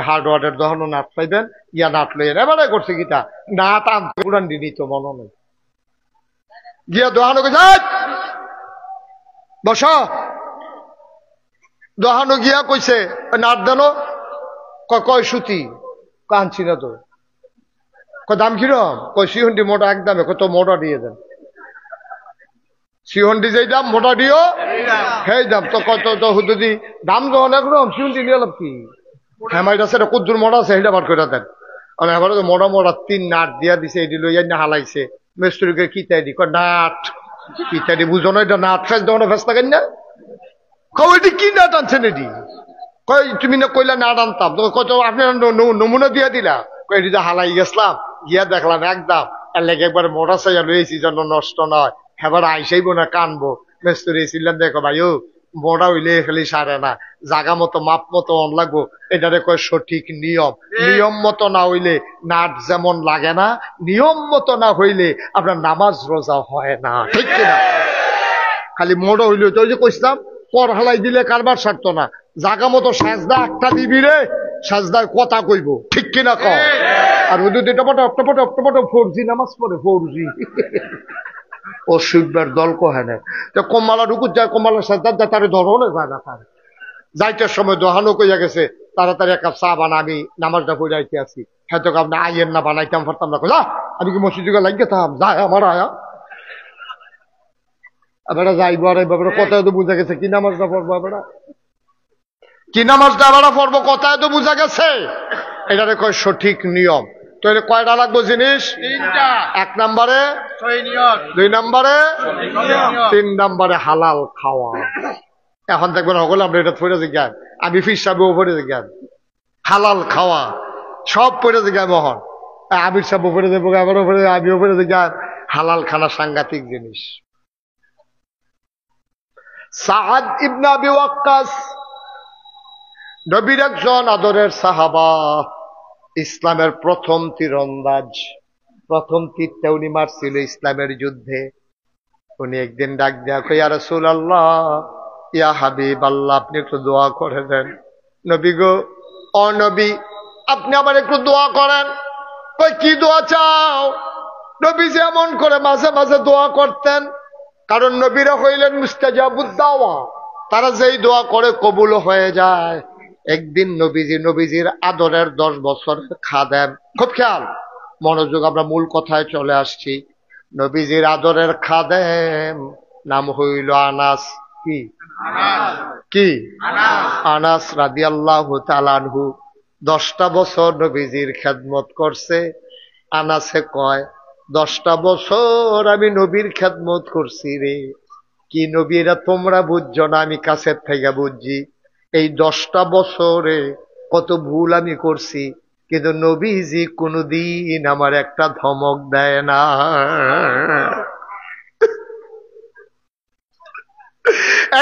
হার্ডওয়ারের দহনো নাট পাইবেন, ইয়া নাট লইয়া এবারে করছে কিটা নাট আনতে গুড়ান দিনি তো মনে নেই, গিয়া দোহানো গেছে বস, দোহানো গিয়া কইছে নাট দেন, কয় সুতি, আনছি না তো, দাম কিরম? কয় সিহন্ডি মোটা একদমে, কত মোটা দিয়ে দেন, সিহন্ডি যেই দাম মোটা দিও সেই দাম, তো কত হুদি দাম যখন একদম সিহন্ডি নিয়ে লাভ কি? হেমাইটা সেটা কুদ্দুর মোটা আছে সেইটা বার করে দেন। এবারে তো মোটা মোটা 3 নাট দিয়া দিছে, এটি লইয়া না হালাইছে, মিস্ত্রিকে কিতাই দি, নাট কিতাই দি, বুঝো না এটা নাট ফেস দেওয়া ফেস থাকেন না, কয়টি কি নাট আনছেন এটি? কই তুমি না কইলা নাট আনতাম, কত আপনি নমুনা দিয়া দিলা, এটি যে হালাই গেছিলাম, গিয়া দেখলাম একদম এর লেগে একবার মোটর সাইকেল লইছি যেন নষ্ট নয়, এবার আইসাইব না কানবো, মিস্ত্রি ছিলেন, দেখো ভাই ও মোটা হইলে খালি সারে না, জাগা মতো মাপ মতো অন লাগবো, এটারে কয় সঠিক নিয়ম। নিয়ম মতো না হইলে নাট যেমন লাগে না, নিয়ম মতো না হইলে আপনার নামাজ রোজা হয় না, ঠিক কিনা? খালি মোড়ো হইলে তো ওই যে কইছিলাম পর হালাই দিলে কারবার সারতো না, জাগা মতো সাজদা একটা দিবি রে, সাজদার কথা কইব, ঠিক কিনা কও? আর ওই দুটো টপটো 4G নামাজ পড়ে, 4G ও শিখবার দল কোহে না, কম্মালা ঢুকুত যায়, কম্মালার সাজদার যায়, তারে ধরনে যায় না, তার যাইতের সময় দোহানো কইয়া গেছে তাড়াতাড়ি 1 কাপ চা বানা, আমি নামাজটা পড়ে আইতে আছি, হয়তো আপনি আইয়েন না বানাইতাম পারতাম না, যা আমি কি মসজিদে লাগিয়েতাম, যায় আমার আয়া এবারে যাইব, আর এবার কথায় তো বুঝা গেছে কি নামাজটা পড়বো, এবার কি নামাজটা এবার পড়বো, কথায় তো বুঝা গেছে, এটারে কয় সঠিক নিয়ম। তো এটা কয়টা লাগবো জিনিস? 3টা। 1 নম্বরে 2 নম্বরে 3 নম্বরে হালাল খাওয়া। এখন দেখবেন সকলে আমরা এটা পড়ে জিজ্ঞান, আমি ফির পড়ে জিজ্ঞান হালাল খাওয়া সব পড়ে জিজ্ঞান, মহন আমির সাহেব পড়ে যাবো, আমারও পড়ে, আমিও পড়ে জিজ্ঞান, হালাল খানা সাংঘাতিক জিনিস। সাআদ ইবনে আবি ওয়াক্কাস নবীর একজন আদরের সাহাবা, ইসলামের প্রথম তীরন্দাজ, প্রথম তীরটা উনি মারছিল ইসলামের যুদ্ধে। উনি একদিন ডাক দেয়া কই, ইয়া রাসূলুল্লাহ, ইয়া হাবিব আল্লাহ, আপনি একটু দোয়া করে দেন। নবী গো, ও নবী, আপনি আবার একটু দোয়া করেন। কই কি দোয়া চাও? নবীজি এমন করে মাঝে মাঝে দোয়া করতেন, কারণ নবীরা হইলেন মুস্তাজাবুদ দাওয়া, তারা যেই দোয়া করে কবুল হয়ে যায়। একদিন নবীজির আদরের 10 বছরের খাদেম, খুব খেয়াল মনোযোগ, আমরা মূল কথায় চলে আসছি। নবীজির আদরের খাদেম নাম হইল আনাস। কি আনাস রাদিয়াল্লাহু তাআলা আনহু 10টা বছর নবীজির খেদমত করছে। আনাসে কয়, 10টা বছর আমি নবীর খেদমত করছি রে। কি নবীরা তোমরা বুঝছো না, আমি কাছের থেকে বুঝছি। এই 10টা বছরে কত ভুল আমি করছি, কিন্তু নবীজি কোনদিন আমার একটা ধমক দেয় না।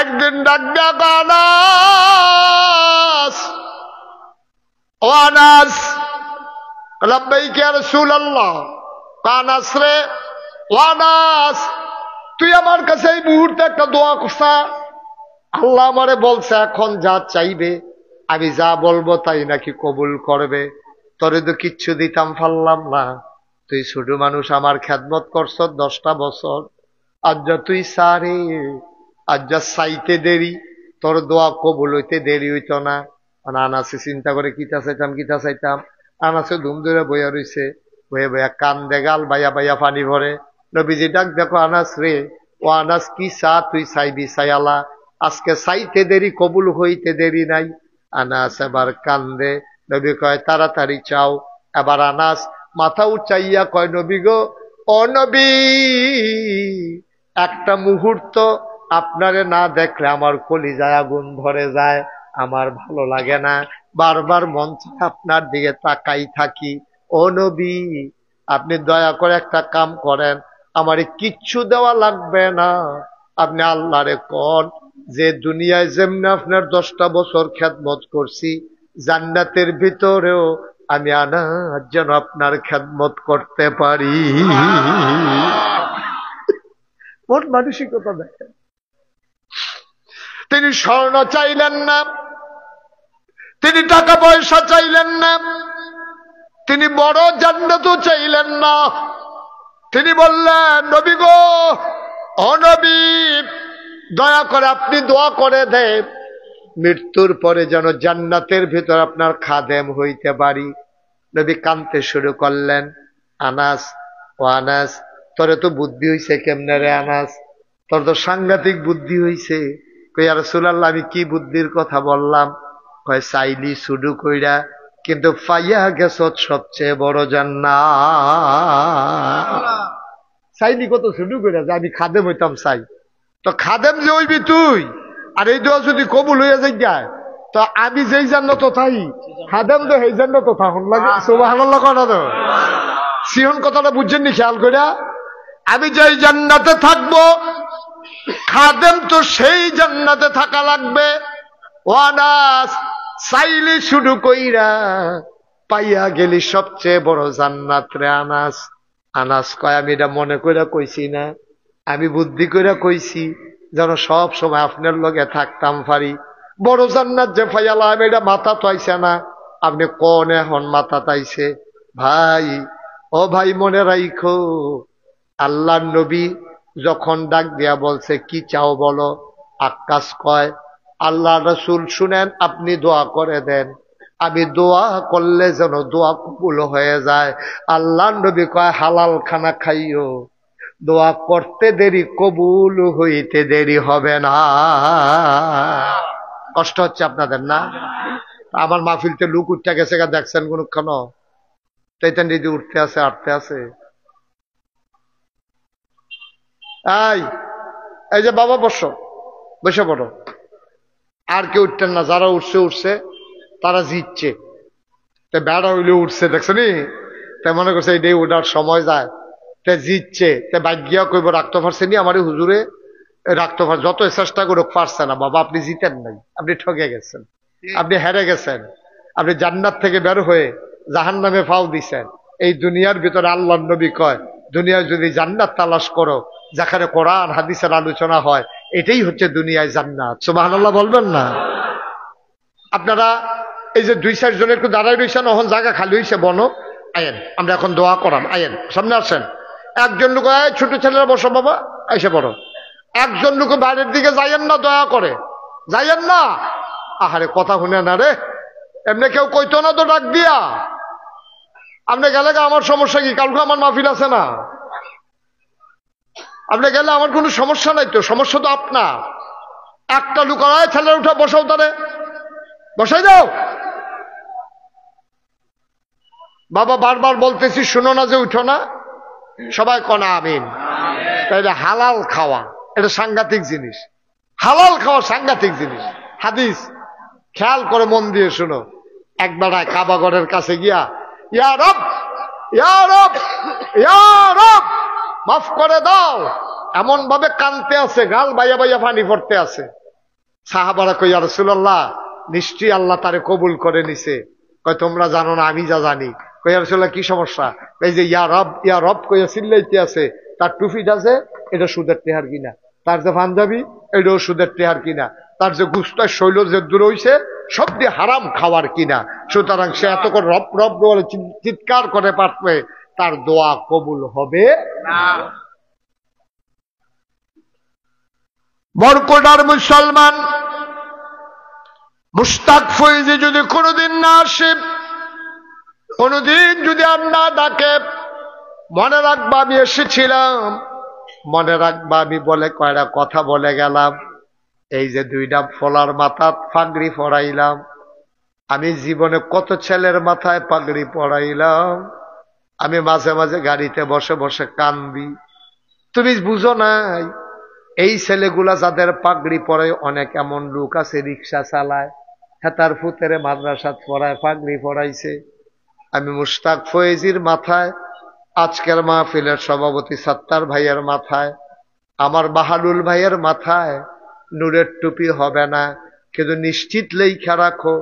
একদিন ডাক ডাক আনাস, ও আনাস, লাব্বাইক ইয়া রাসূলুল্লাহ। আনাস রে, ও আনাস, তুই আমার কাছে এই মুহূর্তে একটা দোয়া করছা। আল্লাহ আমারে বলছে এখন যা চাইবে আমি যা বলবো তাই নাকি কবুল করবে। তোরে তো কিচ্ছু দিতাম পারলাম না, তুই ছোট মানুষ, আমার খেদমত করছ 10টা বছর। আজ যা তুই সারে, আজ যা চাইতে দেরি, তোর দোয়া কবুল হইতে দেরি হইতো না। আনাসে চিন্তা করে কিতা চাইতাম। আনাসে ধুম ধরে বইয়া রইছে, বইয়া বইয়া কান্দে, গাল বাইয়া বাইয়া পানি ভরে। নবীজি ডাক, দেখো আনাস রে, ও আনাস কি চা তুই চাইবি চাইয়ালা, আজকে চাইতে দেরি কবুল হইতে দেরি নাই। আনাস এবার কান্দে। নবী কয় তাড়াতাড়ি চাও। এবার আনাস মাথা উঠাইয়া কয়, নবী গো, ও নবী, একটা মুহূর্ত আপনারে না দেখলে আমার কলিজায় আগুন ধরে যায়, আমার ভালো লাগে না, বারবার মন চায় আপনার দিকে তাকাই থাকি। ও নবী, আপনি দয়া করে একটা কাম করেন, আমারে কিচ্ছু দেওয়া লাগবে না, আপনি আল্লাহরে কন যে দুনিয়ায় যেমনি আপনার 10টা বছর খেদমত করছি, জান্নাতের ভিতরেও আমি আনাস যেন আপনার খেদমত করতে পারি। মোট মানসিকতা দেখেন। তিনি স্বর্ণ চাইলেন না, তিনি টাকা পয়সা চাইলেন না, তিনি বড় জান্নাতও চাইলেন না। তিনি বললেন, নবী গো, ও নবী, দয়া করে আপনি দোয়া করে দেন মৃত্যুর পরে যেন জান্নাতের ভিতর আপনার খাদেম হইতে পারি। নবী কাঁদতে শুরু করলেন। আনাস, ও আনাস, তোরে তো বুদ্ধি হইছে কেমনে রে আনাস, তোর তো সাংঘাতিক বুদ্ধি হইছে। কই ইয়া রাসূলুল্লাহ, আমি কি বুদ্ধির কথা বললাম? কয় চাইলি শুরু কইরা, কিন্তু পাইয়া গেছ সবচেয়ে বড় জান্নাত। চাইলি কত শুরু কইরা যে আমি খাদেম হইতাম চাই, তো খাদেম যে হইবি তুই, আর এই দোয়া যদি কবুল হইয়া যায়, তো আমি যেই জান্নাত তাই খাদেম তো সেই জান্নাত থাকুন লাগে। সুবহানাল্লাহ কথা তো সিহন কথাটা বুঝছেন নি খেয়াল কইরা? আমি যেই জান্নাতে থাকবো, খাদেম তো সেই জান্নাতে থাকা লাগবে। ও আনাস, চাইলি শুরু কইরা পাইয়া গেলি সবচেয়ে বড় জান্নাত রে আনাস। আনাস কয়, আমি এটা মনে কইরা কইছি না, আমি বুদ্ধি কইরা কইছি যেন সব সময় আপনার লগে থাকতাম পারি। বড় জান্নাত যে পাইয়ালাম এটা মাথা তো আইছে না। আপনি কোন এখন মাথা তাইছে? ভাই, ও ভাই, মনে রাইখো, আল্লাহ নবী যখন ডাক দিয়া বলছে কি চাও বলো, আক্কাস কয়, আল্লাহ রাসূল শুনেন, আপনি দোয়া করে দেন, আমি দোয়া করলে যেন দোয়া কবুল হয়ে যায়। আল্লাহ নবী কয়, হালাল খানা খাইও, দোয়া করতে দেরি কবুল হইতে দেরি হবে না। কষ্ট হচ্ছে আপনাদের না? আমার মাহফিলতে লুক উঠতে গেছে, দেখছেন কোনক্ষণ? চৈতন্য দিদি উঠতে আছে, আটতে আছে। এই যে বাবা বসে পড়ো। আর কেউ উঠতেন না, যারা উঠছে তারা জিতছে। বেড়া হইলে উঠছে, দেখছেনি? তাই মনে করছে এই ওঠার সময় যায়, তে জিতছে। তে ভাগ্যা কইব রাখতে পারছে নি আমার হুজুরে, রাখতে পারছে, যত চেষ্টা করে পারছে না। বাবা, আপনি জিতেন নাই, আপনি ঠকে গেছেন, আপনি হেরে গেছেন, আপনি জান্নাত থেকে বের হয়ে জাহান্নামে ফাও দিছেন। এই দুনিয়ার ভিতরে আল্লাহর নবী কয়, দুনিয়ায় যদি জান্নাত তালাশ করো, যেখানে কোরআন হাদিসের আলোচনা হয়, এটাই হচ্ছে দুনিয়ায় জান্নাত। সুবহানাল্লাহ বলবেন না? আপনারা এই যে 2-4 জনের একটু দাঁড়াই রয়েছেন, এখন জায়গা খালি হয়েছে, বনো আয়েন, আমরা এখন দোয়া করাম, আয়েন সামনে আসেন। একজন লোক ছোট ছেলেরা বসো বাবা এসে পড়ো, একজন লোক বাইরের দিকে যাইয়েন না, দয়া করে যাইয়েন না। আহারে কথা শুনে না রে, এমনি কেউ কইতো না তো ডাক দিয়া। আপনি গেলে আমার সমস্যা কি? কালকে আমার মাহফিল আছে না, আপনি গেলে আমার কোনো সমস্যা নাই তো, সমস্যা তো আপনার। একটা লোক ছেলের উঠা বসাও, তারে বসাই দাও। বাবা বারবার বলতেছি শুনো না যে উঠো না, সবাই কনা আমিন। তাইলে হালাল খাওয়া এটা সাংঘাতিক জিনিস, হালাল খাওয়া সাংঘাতিক জিনিস। হাদিস খেয়াল করে মন দিয়ে শুনো। একবার কাবাগরের কাছে গিয়া ইয়া রব, ইয়া রব, ইয়া রব মাফ করে দাও এমন ভাবে কানতে আছে, গাল বাইয়া বাইয়া পানি পড়তে আছে। সাহাবারা কই ইয়া রাসূলুল্লাহ, নিশ্চয়ই আল্লাহ তারে কবুল করে নিছে। কয় তোমরা জানো না, আমি যা জানি। কই ইয়া রাসূলুল্লাহ কি সমস্যা? এই যে ইয়া রব কইয়া চিল্লাইতে আছে, তার টুপিটা আছে এটা সুদের টেহার কিনা, তার যে পাঞ্জাবি এটাও সুদের টেহার কিনা, তার যে গুস্তার শৈল যে দূর হইছে সব দিয়ে হারাম খাওয়ার কিনা। সুতরাং সে এত করে রব রব বলে চিৎকার করে পারবে, তার দোয়া কবুল হবে না। বরকোটার মুসলমান মুশতাক ফৈজি যদি কোনোদিন না আসে, কোনোদিন যদি আর না ডাকে, মনে রাখবা আমি এসেছিলাম, মনে রাখবা আমি বলে কয়টা কথা বলে গেলাম। এই যে দুইটা ফলার মাথা পাগড়ি পরাইলাম, আমি জীবনে কত ছেলের মাথায় পাগড়ি পরাইলাম। আমি মাঝে মাঝে গাড়িতে বসে বসে কান্দি। তুমি বুঝো নাই, এই ছেলেগুলা যাদের পাগড়ি পরে, অনেক এমন লোক আছে রিক্সা চালায়, হেতার ফুতেরে মাদ্রাসাত পড়ায়, পাগড়ি পড়াইছে। আমি মুশতাক ফয়েজির মাথায়, আজকের মাহফিলের সভাপতি সত্তার ভাইয়ের মাথায়, আমার বাহালুল ভাইয়ের মাথায় নূরের টুপি হবে না, কিন্তু নিশ্চিত লেখা রাখো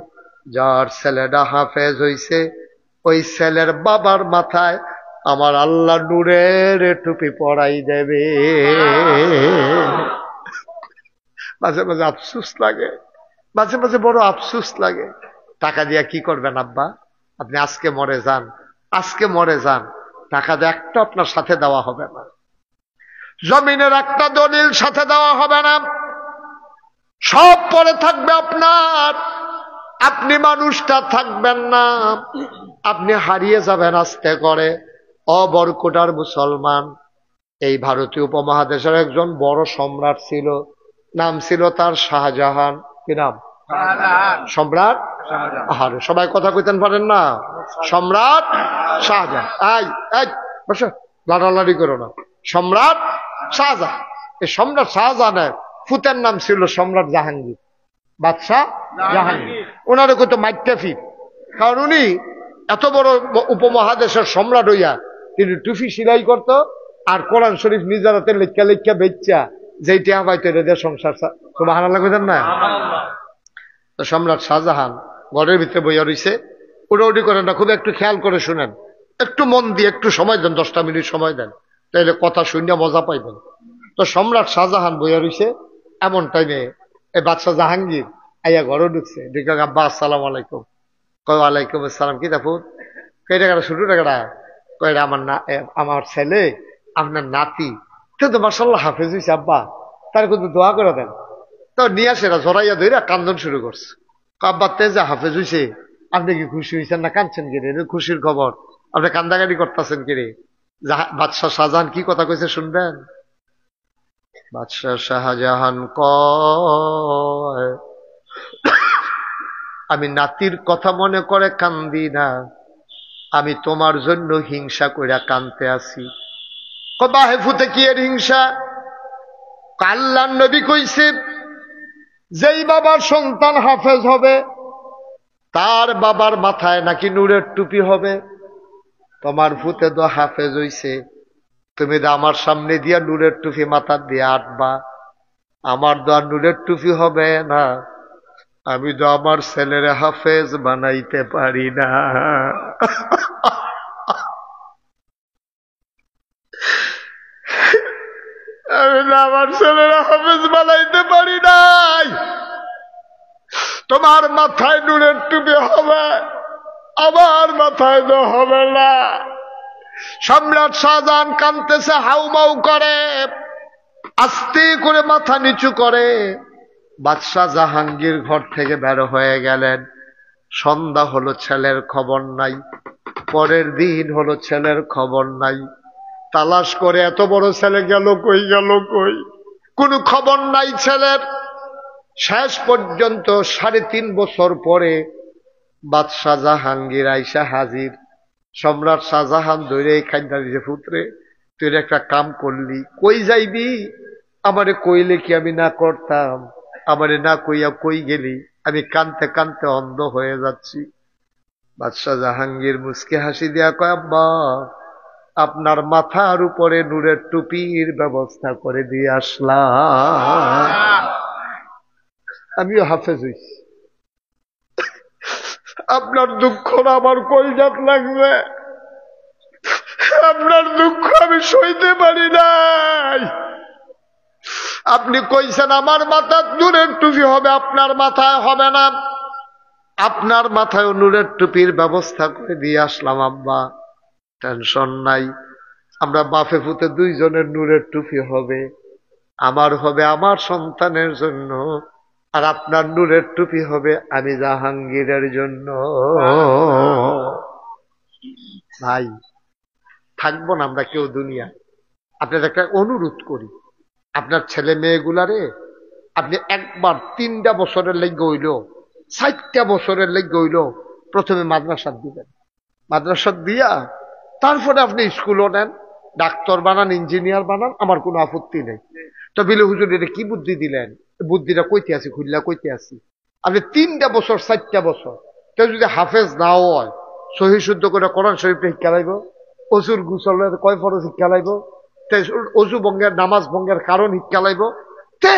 যার ছেলেটা হাফেজ হইছে ওই ছেলের বাবার মাথায় আমার আল্লাহ নূরের টুপি পরাই দেবে। মাঝে মাঝে আফসুস লাগে, মাঝে মাঝে বড় আফসুস লাগে। টাকা দিয়া কি করবেন আব্বা? আপনি আজকে মরে যান, আজকে মরে যান, টাকা দিয়ে একটা আপনার সাথে দেওয়া হবে না, জমিনের একটা দলিল সাথে দেওয়া হবে না, সব পরে থাকবে আপনার। আপনি মানুষটা থাকবেন না, আপনি হারিয়ে যাবেন আস্তে করে। অবরকোটার মুসলমান, এই ভারতীয় উপমহাদেশের একজন বড় সম্রাট ছিল, নাম ছিল তার শাহজাহান। কি নাম? সম্রাট। আরে সবাই কথা কইতেন পারেন না, সম্রাট শাহজাহান। বসে লাড়ালাড়ি করো না। সম্রাট শাহজাহান, এই সম্রাট শাহজাহানের ফুতের নাম ছিল সম্রাট জাহাঙ্গীর, বাদশাহ জাহাঙ্গীর। ওনারে কত মাইটাফি, কারণ উনি এত বড় উপমহাদেশের সম্রাট হইয়া তিনি টুপি সিলাই করতো, আর কোরআন শরীফ নিজের হাতে লেখা লেখা বেচ্চা যেইটা পাইতো এটা সংসার। সুবহানাল্লাহ কইতেন না? তো সম্রাট শাহজাহান ঘরের ভিতরে বইয়া রইছে, উড়াউড়ি করেন না, খুব একটু খেয়াল করে শুনেন, একটু মন দিয়ে একটু সময় দেন, 10টা মিনিট সময় দেন, তাইলে কথা শুনে মজা পাইবেন। তো সম্রাট শাহজাহান বইয়া রইছে, এমন টাইমে এই বাদশাহ জাহাঙ্গীর আইয়া ঘরে ঢুকছে। ঢুকে আব্বা আসসালাম আলাইকুম। কয় ওয়ালাইকুম আসসালাম। কি তাফুত? কয় টাকাটা শুরু টাকাটা? কয় আমার ছেলে আপনার নাতি কিন্তু মাশাআল্লাহ হাফেজ হইছে আব্বা, তার কিন্তু দোয়া করে দেন। তো নিয়ে আসে না, জড়াইয়া ধরে কান্দন শুরু করছে। আব্বা তেজা হাফেজ হইছে, আপনি কি খুশি হয়েছেন না কাঁদছেন কিরে? খুশির খবর, আপনি কান্দাকাটি করতেছেন কিরে? বাদশাহ শাহজাহান কি কথা কইছে শুনবেন? বাদশাহ শাহজাহান কয়, আমি নাতির কথা মনে করে কান্দি না, আমি তোমার জন্য হিংসা কইরা কানতে আছি। বাহে ফুতে কি এর হিংসা? আল্লাহর নবী কইছে, যেই বাবার সন্তান হাফেজ হবে তার বাবার মাথায় নাকি নূরের টুপি হবে। তোমার ফুতে তো হাফেজ হইছে, তুমি তো আমার সামনে দিয়া নূরের টুপি মাথা দিয়ে আটবা, আমার তো আর নূরের টুপি হবে না, আমি তো আমার ছেলের হাফেজ বানাইতে পারি না। আমি না আমার ছেলের হাফেজ বানাইতে পারি নাই। তোমার মাথায় নূরের টুপি হবে, আমার মাথায় তো হবে না। সম্রাট শাহজাহান কাঁদতেছে, হাউমাউ করে, আস্তে করে মাথা নিচু করে। বাদশাহ জাহাঙ্গীর ঘর থেকে বের হয়ে গেলেন। সন্ধ্যা হলো, ছেলের খবর নাই। পরের দিন হলো, ছেলের খবর নাই। তালাশ করে এত বড় ছেলে গেল কই, গেল কই, কোনো খবর নাই ছেলের। শেষ পর্যন্ত 3.5 বছর পরে বাদশাহ জাহাঙ্গীর আইসা হাজির। সম্রাট শাহজাহান ধরে খাইন্দা দিছে, পুত্রে তুই একটা কাম করলি, কই যাইবি? আমারে কইলে কি আমি না করতাম? আমারে না কইয়া কই গেলি? আমি কানতে কানতে অন্ধ হয়ে যাচ্ছি। বাদশাহ জাহাঙ্গীর মুচকে হাসি দিয়া কয়, আব্বা আপনার মাথার উপরে নূরের টুপির ব্যবস্থা করে দিয়ে আসলাম। আমিও হাফেজ হইছি। আপনার দুঃখ না আমার কলজাত লাগবে, আপনার দুঃখ আমি সইতে পারি নাই। আপনি কইছেন আমার মাথায় নূরের টুপি হবে, আপনার মাথায় হবে না। আপনার মাথায় নূরের টুপির ব্যবস্থা করে দিয়ে আসলাম আব্বা, টেনশন নাই। আমরা বাপে পুতে 2 জনের নূরের টুপি হবে, আমার হবে আমার সন্তানের জন্য, আর আপনার নূরের টুপি হবে আমি জাহাঙ্গীরের জন্য। ভাই থাকবো না আমরা কেউ দুনিয়া। আপনার একটা অনুরোধ করি, আপনার ছেলে মেয়েগুলারে আপনি একবার 3টা বছরের লেগে হইল, 4টা বছরের লেগে হইল প্রথমে মাদ্রাসা দিবেন। মাদ্রাসা দিয়া তারপরে আপনি স্কুলও নেন, ডাক্তার বানান, ইঞ্জিনিয়ার বানান, আমার কোনো আপত্তি নেই। তো বিলে হুজুর এটা কি বুদ্ধি দিলেন? বুদ্ধিটা কইতে আছি, খুললা কইতে আছি। আপনি 3টা বছর 4টা বছর কেউ যদি হাফেজ নাও হয়, সহি শুদ্ধ করে কোরআন শরীফটা শিক্ষা লাইব, অজুর গুসলের কয় ফরজ শিক্ষা লাইব, অজু ভঙ্গের নামাজ ভঙ্গের কারণ শিক্ষা লাইব, তে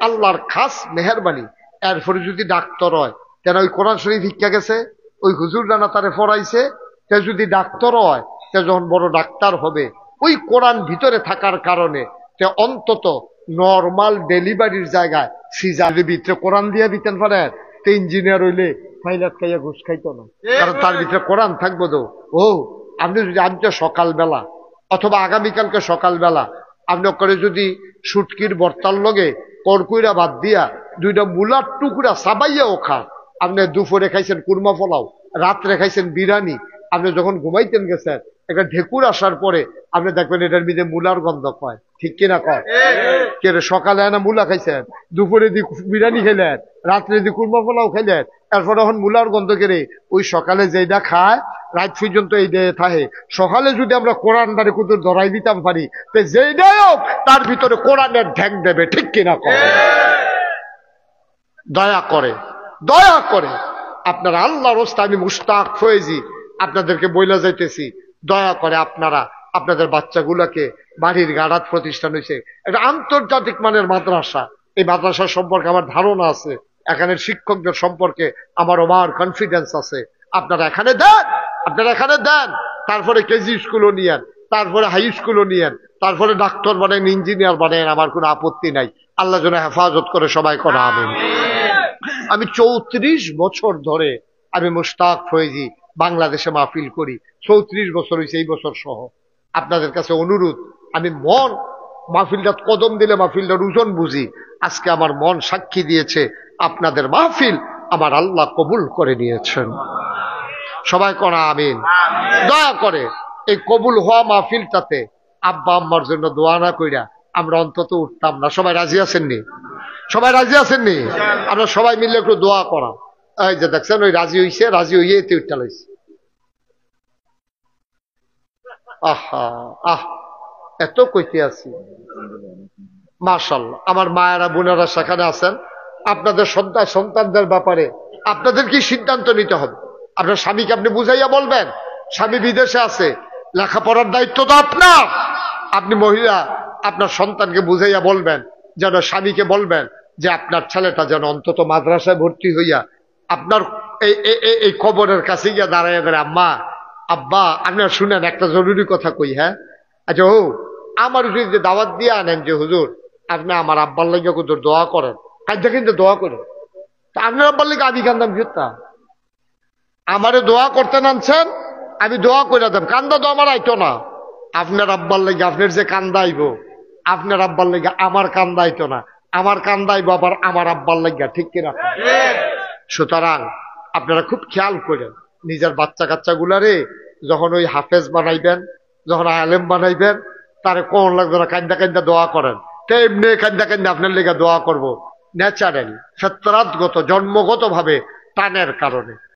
আল্লাহর খাস মেহরবানি। এরপরে যদি ডাক্তার হয়, কেন ওই কোরআন শরীফ শিক্ষা গেছে, ওই হুজুর রানা তারে পড়াইছে। তে যদি ডাক্তার হয়, তে যখন বড় ডাক্তার হবে, ওই কোরআন ভিতরে থাকার কারণে তে অন্তত নর্মাল ডেলিভারির জায়গায় সিজারের ভিতরে কোরআন দিয়া দিতেন পারেন, তে ইঞ্জিনিয়ার হইলে ফাইলাত খাইয়া ঘুষ খাইতো না, কারণ তার ভিতরে কোরআন থাকবো। তো আপনি যদি আজকে সকালবেলা অথবা আগামীকালকে সকালবেলা আপনি করে যদি সুটকির বর্তার লগে করকুইরা বাদ দিয়া 2টা মুলার টুকরা সাবাইয়াও খান। আপনি দুপুরে খাইছেন কুরমা পোলাও, রাত্রে খাইছেন বিরিয়ানি, আপনি যখন ঘুমাইতেন গেছেন একটা ঢেকুর আসার পরে আপনি দেখবেন এটার মধ্যে মুলার গন্ধ কয়, ঠিক কিনা কয়? কে সকালে না মুলা খাইছেন, দুপুরে দি বিরিয়ানি খেলেন, রাত্রে দি কুরমা পোলাও খেলেন, এরপর এখন মুলার গন্ধ কেড়ে ওই সকালে যেটা খায় রাত পর্যন্ত এই দিয়ে থাকে। সকালে যদি আমরা কোরআন দাঁড়ে কুতুর ধরাই দিতাম পারি, তো যেটাই হোক তার ভিতরে কোরআনের ঢ্যাং দেবে, ঠিক কিনা কয়? দয়া করে, দয়া করে আপনারা, আল্লাহর রাস্তায় আমি মুশতাক ফয়েজি আপনাদেরকে বইলা যাইতেছি, দয়া করে আপনারা আপনাদের বাচ্চাগুলোকে, বাড়ির গাড়াত প্রতিষ্ঠান হয়েছে একটা আন্তর্জাতিক মানের মাদ্রাসা, এই মাদ্রাসা সম্পর্কে আমার ধারণা আছে, এখানের শিক্ষকদের সম্পর্কে আমার ওভার কনফিডেন্স আছে। আপনারা এখানে দেন, আপনারা এখানে দেন, তারপরে কেজি স্কুলও নিয়েন, তারপরে হাই স্কুলও নিয়েন, তারপরে ডাক্তার বানেন, ইঞ্জিনিয়ার বানেন, আমার কোনো আপত্তি নাই। আল্লাহ যেন হেফাজত করে সবাই করা। আমিন। আমি 34 বছর ধরে আমি মুশতাক ফয়েজি বাংলাদেশে মাহফিল করি, 34 বছর হয়েছে এই বছর সহ। আপনাদের কাছে অনুরোধ, আমি মন মাহফিলটা কদম দিলে মাহফিলটার ওজন বুঝি। আজকে আমার মন সাক্ষী দিয়েছে আপনাদের মাহফিল আমার আল্লাহ কবুল করে নিয়েছেন। সবাই করা আমিন। দয়া করে এই কবুল হওয়া মাহফিলটাতে আব্বা আম্মার জন্য দোয়া না কইরা আমরা অন্তত উঠতাম না। সবাই রাজি আছেননি? সবাই রাজি আছেননি? আমরা সবাই মিলে একটু দোয়া করা। এই যে দেখছেন ওই রাজি হইছে, রাজি হইয়ে এতে উঠটা লাইছে। আহা আহ, এত কইতে আছি। মাশাআল্লাহ, আমার মায়েরা বোনেরা সেখানে আছেন। আপনাদের সন্তানদের ব্যাপারে আপনাদের কি সিদ্ধান্ত নিতে হবে? আপনার স্বামীকে আপনি বুঝাইয়া বলবেন, স্বামী বিদেশে আছে, লেখাপড়ার দায়িত্ব তো আপনার। আপনি মহিলা আপনার সন্তানকে বুঝাইয়া বলবেন, যেন স্বামীকে বলবেন যে আপনার ছেলেটা যেন অন্তত মাদ্রাসায় ভর্তি হইয়া আপনার এই কবরের কাছে গিয়ে দাঁড়াইয়া দাঁড়ায়, আম্মা আব্বা আপনার শুনেন একটা জরুরি কথা কই। হ্যাঁ আচ্ছা, আমার যদি যে দাওয়াত দিয়ে আনেন যে হুজুর আপনি আমার আব্বার লাগে হুজুর দোয়া করেন, কাজটা কিন্তু দোয়া করেন। তা আপনার আব্বার লাগে আমি কান্দাম ফিরতা, আমারে দোয়া করতে নামছেন, আমি দোয়া করে দেব, কান্দা তো আমার আইতো না। আপনার আব্বার লেগে আপনার যে কান্দাইব, আপনার আব্বার লেগে আমার কান্দাইতো না, আমার কান্দাইব আবার আমার আব্বার লেগে, ঠিক কিনা? সুতরাং আপনারা খুব খেয়াল করেন নিজের বাচ্চা কাচ্চা গুলারে, যখন ওই হাফেজ বানাইবেন, যখন আলেম বানাইবেন, তারে কোন লাগবে না, কান্দা কান্দা দোয়া করেন। তো এমনি কান্দা কান্দা আপনার লেগে দোয়া করবো ন্যাচারালি, ফেতরাতগত, জন্মগত ভাবে টানের কারণে।